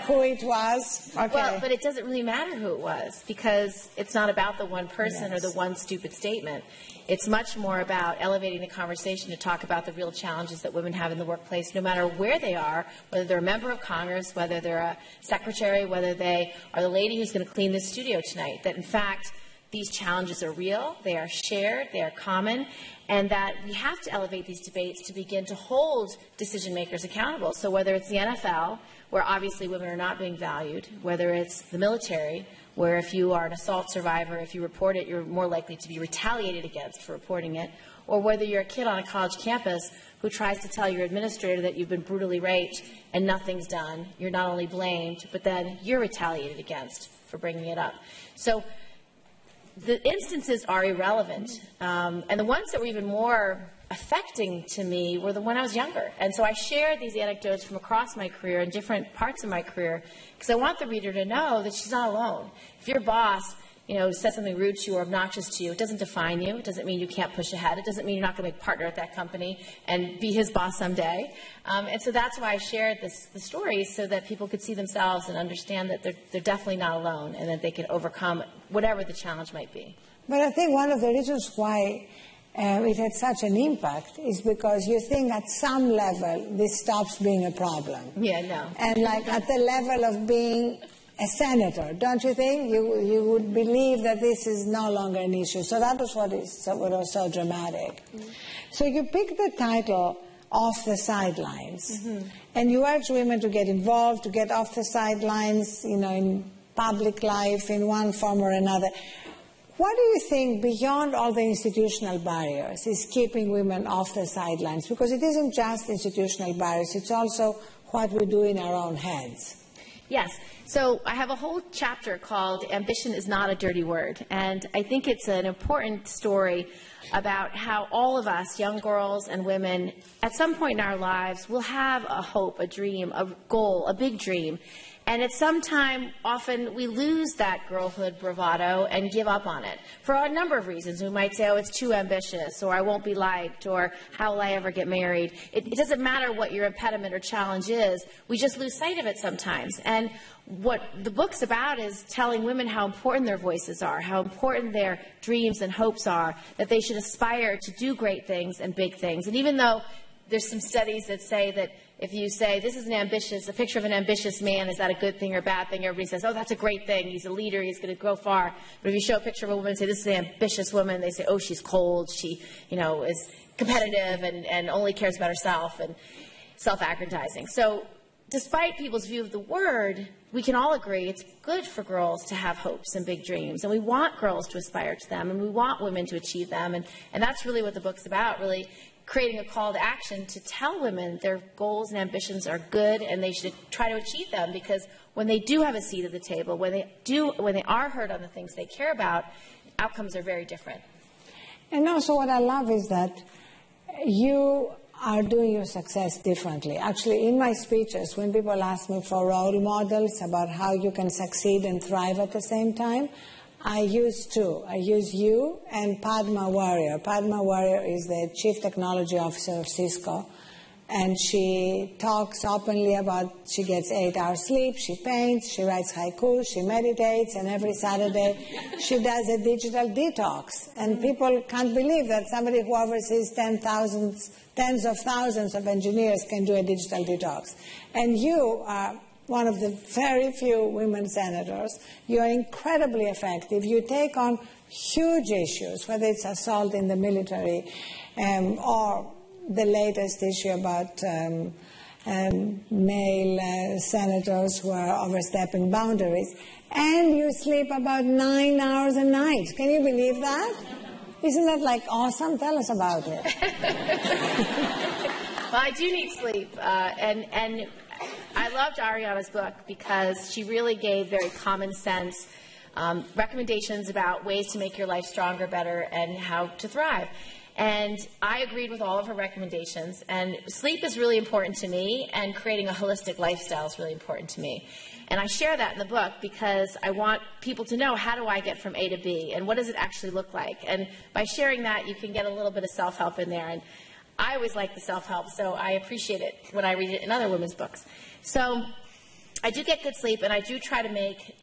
who it was? Okay. Well, but it doesn't really matter who it was, because it's not about the one person or the one stupid statement. It's much more about elevating the conversation to talk about the real challenges that women have in the workplace, no matter where they are, whether they're a member of Congress, whether they're a secretary, whether they are the lady who's going to clean this studio tonight, that in fact these challenges are real, they are shared, they are common, and that we have to elevate these debates to begin to hold decision makers accountable. So whether it's the NFL, where obviously women are not being valued, whether it's the military, where if you are an assault survivor, if you report it, you're more likely to be retaliated against for reporting it, or whether you're a kid on a college campus who tries to tell your administrator that you've been brutally raped and nothing's done, you're not only blamed, but then you're retaliated against for bringing it up. So the instances are irrelevant, and the ones that were even more affecting to me were the when I was younger. And so I shared these anecdotes from across my career and different parts of my career because I want the reader to know that she's not alone. If your boss, says something rude to you or obnoxious to you, it doesn't define you. It doesn't mean you can't push ahead. It doesn't mean you're not going to be a partner at that company and be his boss someday. And so that's why I shared the stories, so that people could see themselves and understand that they're definitely not alone and that they can overcome whatever the challenge might be. But I think one of the reasons why it had such an impact is because you think at some level this stops being a problem. Yeah, no. And like at the level of being a senator, don't you think? You would believe that this is no longer an issue. So that was what was so dramatic. So you picked the title, Off the Sidelines. And you urge women to get involved, to get off the sidelines, in public life in one form or another. What do you think, beyond all the institutional barriers, is keeping women off the sidelines? Because it isn't just institutional barriers, it's also what we do in our own heads. Yes. So I have a whole chapter called Ambition is Not a Dirty Word. And I think it's an important story about how all of us, young girls and women, at some point in our lives will have a hope, a dream, a goal, a big dream. And at some time, often we lose that girlhood bravado and give up on it for a number of reasons. We might say, oh, it's too ambitious, or I won't be liked, or how will I ever get married? It doesn't matter what your impediment or challenge is. We just lose sight of it sometimes. And what the book's about is telling women how important their voices are, how important their dreams and hopes are, that they should aspire to do great things and big things. And even though there's some studies that say that if you say, this is a picture of an ambitious man, is that a good thing or a bad thing? Everybody says, oh, that's a great thing. He's a leader. He's going to go far. But if you show a picture of a woman and say, this is an ambitious woman, they say, oh, she's cold. She, is competitive and only cares about herself and self-aggrandizing. So despite people's view of the word, we can all agree it's good for girls to have hopes and big dreams. And we want girls to aspire to them. And we want women to achieve them. And that's really what the book's about, really creating a call to action to tell women their goals and ambitions are good and they should try to achieve them, because when they do have a seat at the table, when they are heard on the things they care about, outcomes are very different. And also what I love is that you are doing your success differently. Actually, in my speeches, when people ask me for role models about how you can succeed and thrive at the same time, I use two. I use you and Padma Warrior. Padma Warrior is the Chief Technology Officer of Cisco. And she talks openly about she gets 8 hours sleep, she paints, she writes haikus, she meditates, and every Saturday she does a digital detox. And people can't believe that somebody who oversees tens of thousands of engineers can do a digital detox. And you are one of the very few women senators. You're incredibly effective. You take on huge issues, whether it's assault in the military or the latest issue about male senators who are overstepping boundaries. And you sleep about 9 hours a night. Can you believe that? Isn't that awesome? Tell us about it. Well, I do need sleep, and I loved Arianna's book because she really gave very common sense recommendations about ways to make your life stronger, better, and how to thrive. And I agreed with all of her recommendations. And sleep is really important to me, and creating a holistic lifestyle is really important to me. And I share that in the book because I want people to know, how do I get from A to B, and what does it actually look like? And by sharing that, you can get a little bit of self-help in there. And I always like the self-help, so I appreciate it when I read it in other women's books. So I do get good sleep, and I do try to make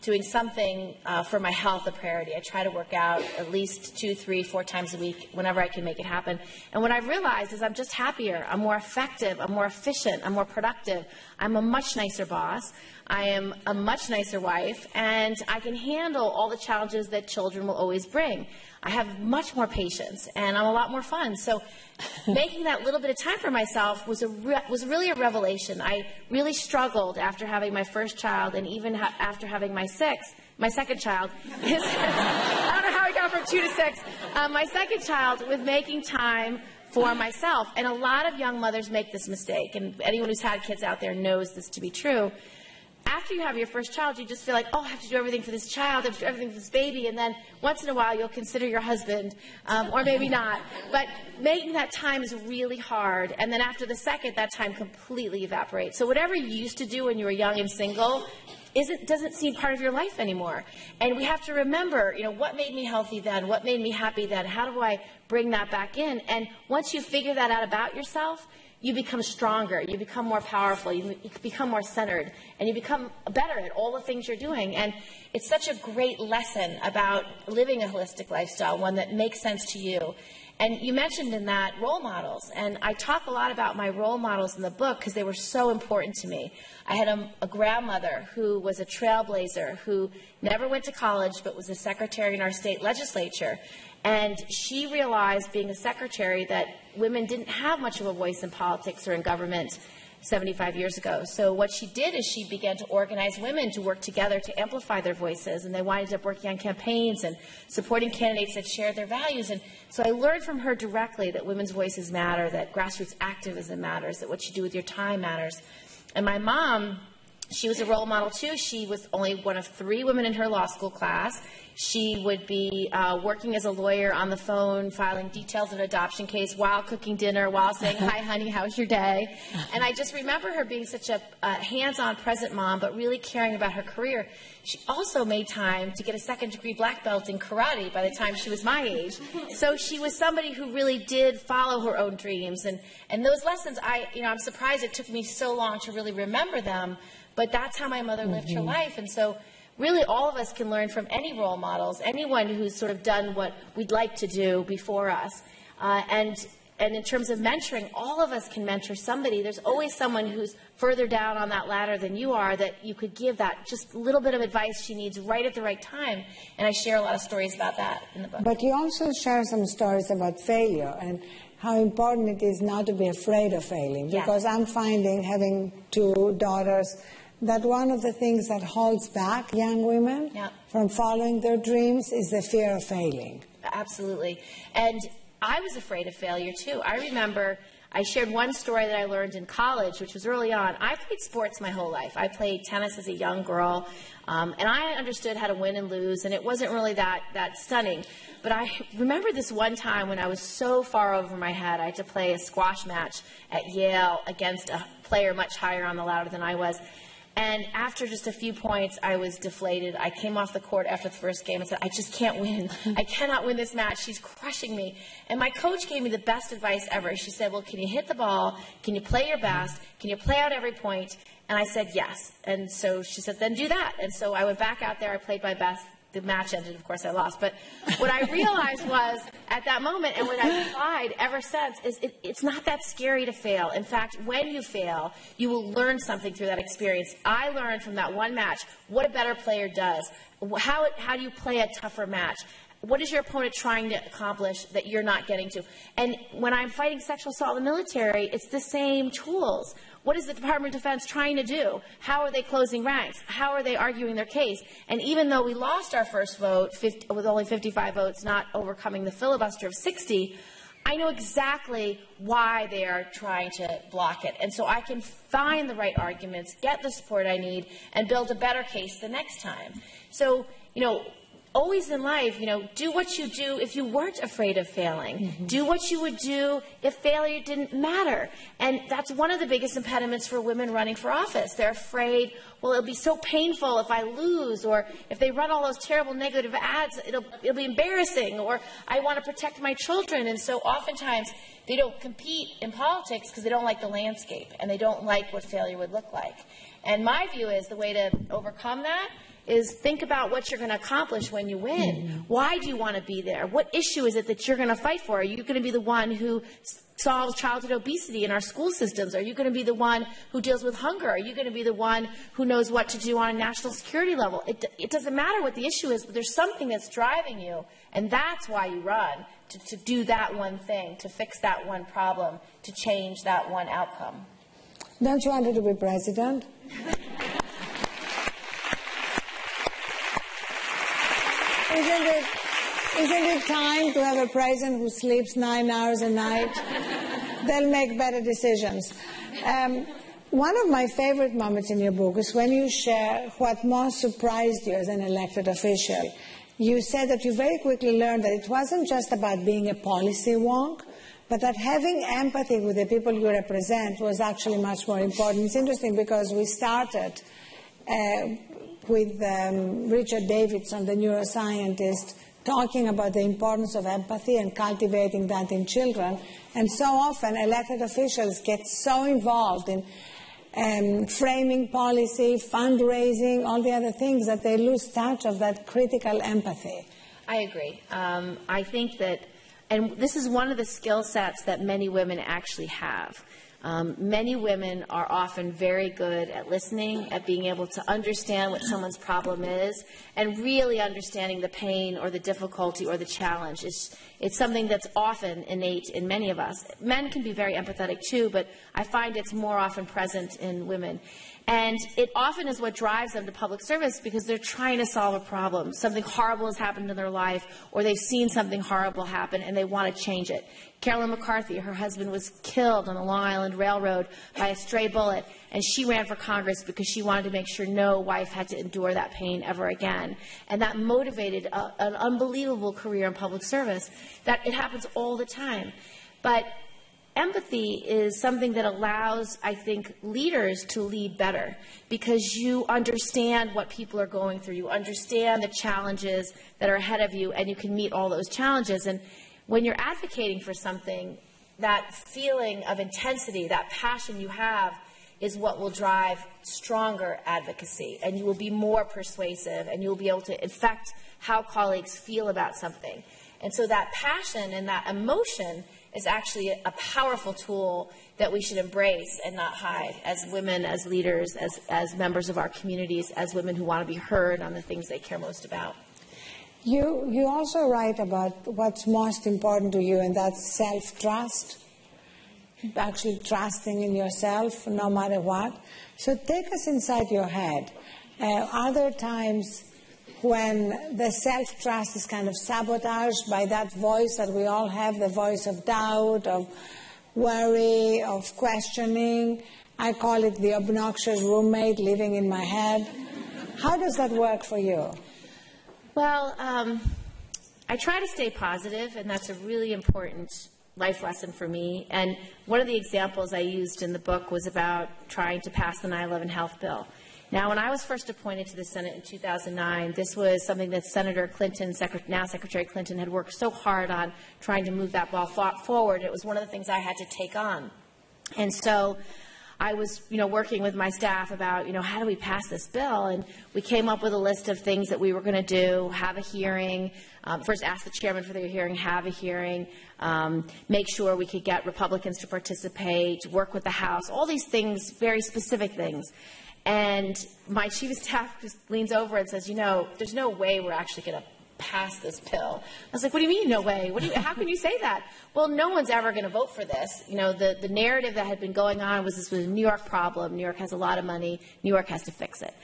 doing something for my health a priority. I try to work out at least 2, 3, 4 times a week whenever I can make it happen. And what I've realized is I'm just happier. I'm more effective. I'm more efficient. I'm more productive. I'm a much nicer boss. I am a much nicer wife, and I can handle all the challenges that children will always bring. I have much more patience, and I'm a lot more fun. So making that little bit of time for myself was really a revelation. I really struggled after having my first child, and even after having my second child. I don't know how I got from 2 to 6. My second child, with making time for myself. And a lot of young mothers make this mistake, and anyone who's had kids out there knows this to be true. After you have your first child, you just feel like, oh, I have to do everything for this child, I have to do everything for this baby, and then once in a while you'll consider your husband, or maybe not. But making that time is really hard, and then after the second, that time completely evaporates. So whatever you used to do when you were young and single doesn't seem part of your life anymore. And we have to remember, what made me healthy then, what made me happy then, how do I bring that back in? And once you figure that out about yourself, you become stronger, you become more powerful, you become more centered, and you become better at all the things you're doing. And it's such a great lesson about living a holistic lifestyle, one that makes sense to you. And you mentioned in that role models, and I talk a lot about my role models in the book because they were so important to me. I had a grandmother who was a trailblazer, who never went to college but was a secretary in our state legislature. And she realized, being a secretary, that women didn't have much of a voice in politics or in government. 75 years ago. So what she did is she began to organize women to work together to amplify their voices, and they wound up working on campaigns and supporting candidates that shared their values. And so I learned from her directly that women's voices matter, that grassroots activism matters, that what you do with your time matters. And my mom, she was a role model too. She was only one of 3 women in her law school class. She would be working as a lawyer on the phone, filing details of an adoption case while cooking dinner, while saying, "Hi, honey, how's your day?" And I just remember her being such a hands-on, present mom, but really caring about her career. She also made time to get a second-degree black belt in karate by the time she was my age. So she was somebody who really did follow her own dreams. And those lessons, I'm surprised it took me so long to really remember them, but that's how my mother lived her life. And so really all of us can learn from any role models, anyone who's sort of done what we'd like to do before us. And in terms of mentoring, all of us can mentor somebody. There's always someone who's further down on that ladder than you are that you could give that just a little bit of advice she needs right at the right time. And I share a lot of stories about that in the book. But you also share some stories about failure and how important it is not to be afraid of failing. Because I'm finding, having 2 daughters, that one of the things that holds back young women from following their dreams is the fear of failing. Absolutely. And I was afraid of failure, too. I remember I shared one story that I learned in college, which was early on. I played sports my whole life. I played tennis as a young girl, and I understood how to win and lose, and it wasn't really that stunning. But I remember this one time when I was so far over my head, I had to play a squash match at Yale against a player much higher on the ladder than I was. And after just a few points, I was deflated. I came off the court after the first game and said, "I just can't win. I cannot win this match. She's crushing me." And my coach gave me the best advice ever. She said, "Well, can you hit the ball? Can you play your best? Can you play out every point?" And I said, "Yes." And so she said, "Then do that." And so I went back out there. I played my best. The match ended, of course, I lost. But what I realized was, at that moment, and what I've applied ever since, is it's not that scary to fail. In fact, when you fail, you will learn something through that experience. I learned from that one match what a better player does. How do you play a tougher match? What is your opponent trying to accomplish that you're not getting to? And when I'm fighting sexual assault in the military, it's the same tools. What is the Department of Defense trying to do? How are they closing ranks? How are they arguing their case? And even though we lost our first vote with only 55 votes, not overcoming the filibuster of 60, I know exactly why they are trying to block it. And so I can find the right arguments, get the support I need, and build a better case the next time. So, always in life, do what you do if you weren't afraid of failing. Do what you would do if failure didn't matter. And that's one of the biggest impediments for women running for office. They're afraid, well, it'll be so painful if I lose, or if they run all those terrible negative ads, it'll be embarrassing, or I want to protect my children. And so oftentimes they don't compete in politics because they don't like the landscape and they don't like what failure would look like. And my view is the way to overcome that is think about what you're going to accomplish when you win. Why do you want to be there? What issue is it that you're going to fight for? Are you going to be the one who solves childhood obesity in our school systems? Are you going to be the one who deals with hunger? Are you going to be the one who knows what to do on a national security level? It doesn't matter what the issue is, but there's something that's driving you, and that's why you run, to do that one thing, to fix that one problem, to change that one outcome. Don't you want to be president? Isn't it time to have a president who sleeps 9 hours a night? They'll make better decisions. One of my favorite moments in your book is when you share what most surprised you as an elected official. You said that you very quickly learned that it wasn't just about being a policy wonk, but that having empathy with the people you represent was actually much more important. It's interesting because we started with Richard Davidson, the neuroscientist, talking about the importance of empathy and cultivating that in children. And so often elected officials get so involved in framing policy, fundraising, all the other things that they lose touch of that critical empathy. I agree. I think that, and this is one of the skill sets that many women actually have. Many women are often very good at listening, at being able to understand what someone's problem is, and really understanding the pain or the difficulty or the challenge. It's something that's often innate in many of us. Men can be very empathetic too, but I find it's more often present in women. And it often is what drives them to public service because they're trying to solve a problem. Something horrible has happened in their life, or they've seen something horrible happen and they want to change it. Carolyn McCarthy, her husband was killed on the Long Island Railroad by a stray bullet, and she ran for Congress because she wanted to make sure no wife had to endure that pain ever again. And that motivated an unbelievable career in public service. That it happens all the time. But empathy is something that allows, I think, leaders to lead better because you understand what people are going through. You understand the challenges that are ahead of you, and you can meet all those challenges. And when you're advocating for something, that feeling of intensity, that passion you have, is what will drive stronger advocacy, and you will be more persuasive, and you will be able to affect how colleagues feel about something. And so that passion and that emotion is actually a powerful tool that we should embrace and not hide as women, as leaders, as members of our communities, as women who want to be heard on the things they care most about. You also write about what's most important to you, and that's self-trust, actually trusting in yourself no matter what. So take us inside your head. Are there times when the self-trust is kind of sabotaged by that voice that we all have, the voice of doubt, of worry, of questioning? I call it the obnoxious roommate living in my head. How does that work for you? Well, I try to stay positive, and that's a really important life lesson for me. And one of the examples I used in the book was about trying to pass the 9/11 health bill. Now, when I was first appointed to the Senate in 2009, this was something that Senator Clinton, now Secretary Clinton, had worked so hard on trying to move that ball forward. It was one of the things I had to take on. And so I was, working with my staff about, how do we pass this bill? And we came up with a list of things that we were going to do: have a hearing, first ask the chairman for their hearing, have a hearing, make sure we could get Republicans to participate, work with the House, all these things, very specific things. And my chief of staff just leans over and says, there's no way we're actually going to pass this bill. I was like, what do you mean, no way? How can you say that? Well, no one's ever going to vote for this. The narrative that had been going on was this was a New York problem. New York has a lot of money. New York has to fix it.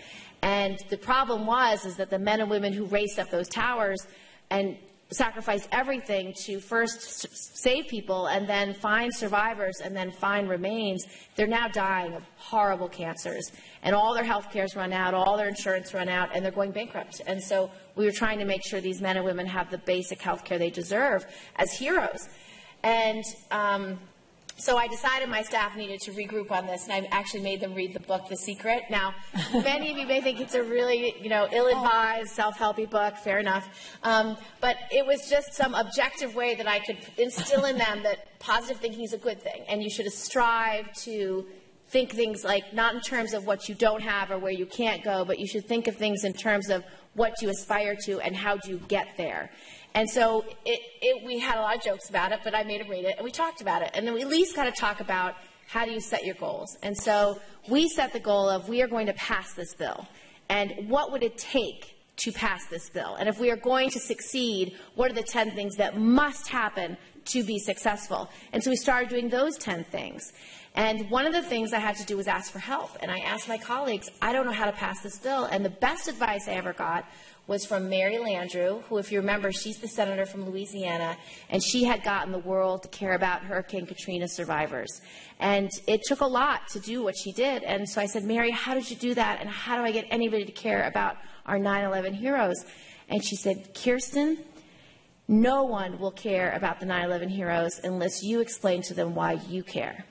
And the problem is that the men and women who raced up those towers and sacrificed everything to first save people and then find survivors and then find remains, they're now dying of horrible cancers. And all their health care's run out, all their insurance run out, and they're going bankrupt. And so we were trying to make sure these men and women have the basic health care they deserve as heroes. And so I decided my staff needed to regroup on this, and I actually made them read the book, The Secret. Now, many of you may think it's a really, ill-advised, self-helpy book. Fair enough. But it was just some objective way that I could instill in them that positive thinking is a good thing, and you should strive to think things like not in terms of what you don't have or where you can't go, but you should think of things in terms of what you aspire to and how do you get there. And so we had a lot of jokes about it, but I made him read it, and we talked about it. And then we at least got to talk about how do you set your goals. And so we set the goal of we are going to pass this bill. And what would it take to pass this bill? And if we are going to succeed, what are the 10 things that must happen to be successful? And so we started doing those 10 things. And one of the things I had to do was ask for help. And I asked my colleagues, I don't know how to pass this bill. And the best advice I ever got was from Mary Landrieu, who, if you remember, she's the senator from Louisiana, and she had gotten the world to care about Hurricane Katrina survivors. And it took a lot to do what she did. And so I said, Mary, how did you do that? And how do I get anybody to care about our 9/11 heroes? And she said, Kirsten, no one will care about the 9/11 heroes unless you explain to them why you care.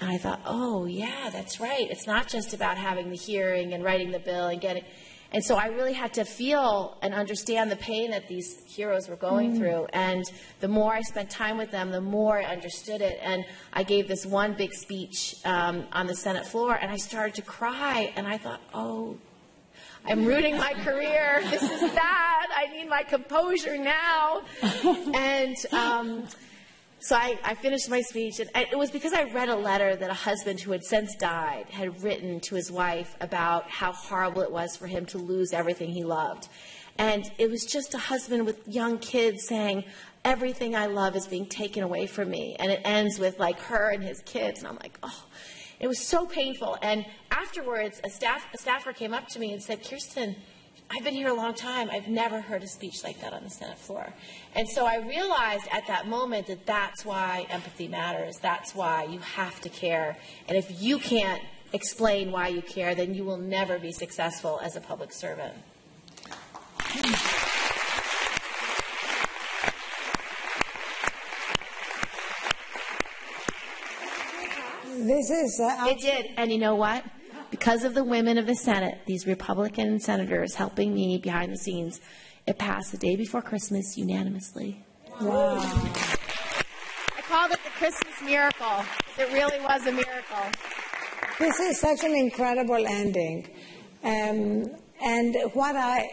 And I thought, oh, yeah, that's right. It's not just about having the hearing and writing the bill and getting... And so I really had to feel and understand the pain that these heroes were going through. And the more I spent time with them, the more I understood it. And I gave this one big speech on the Senate floor, and I started to cry. And I thought, oh, I'm ruining my career. This is bad. I need my composure now. And So I finished my speech, and it was because I read a letter that a husband who had since died had written to his wife about how horrible it was for him to lose everything he loved. And it was just a husband with young kids saying, everything I love is being taken away from me. And it ends with, like, her and his kids. And I'm like, oh, it was so painful. And afterwards, a staffer came up to me and said, Kirsten, I've been here a long time. I've never heard a speech like that on the Senate floor. And so I realized at that moment that that's why empathy matters. That's why you have to care. And if you can't explain why you care, then you will never be successful as a public servant. This is... It did. And you know what? Because of the women of the Senate, these Republican senators helping me behind the scenes, it passed the day before Christmas unanimously. Wow. I called it the Christmas miracle. It really was a miracle. This is such an incredible ending. And what I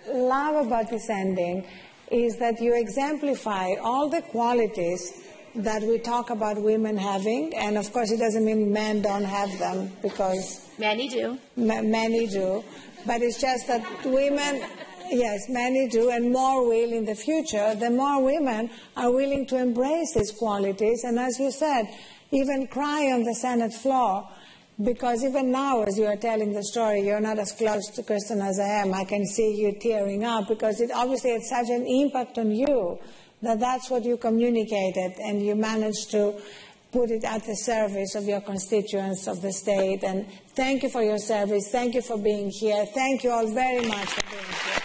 love about this ending is that you exemplify all the qualities that we talk about women having, and of course it doesn't mean men don't have them, because many do. Many do, but it's just that women, yes, many do, and more will in the future. The more women are willing to embrace these qualities, and as you said, even cry on the Senate floor, because even now, as you are telling the story, you're not as close to Kristen as I am. I can see you tearing up, because it obviously had such an impact on you that's what you communicated, and you managed to put it at the service of your constituents, of the state. And thank you for your service. Thank you for being here. Thank you all very much for being here.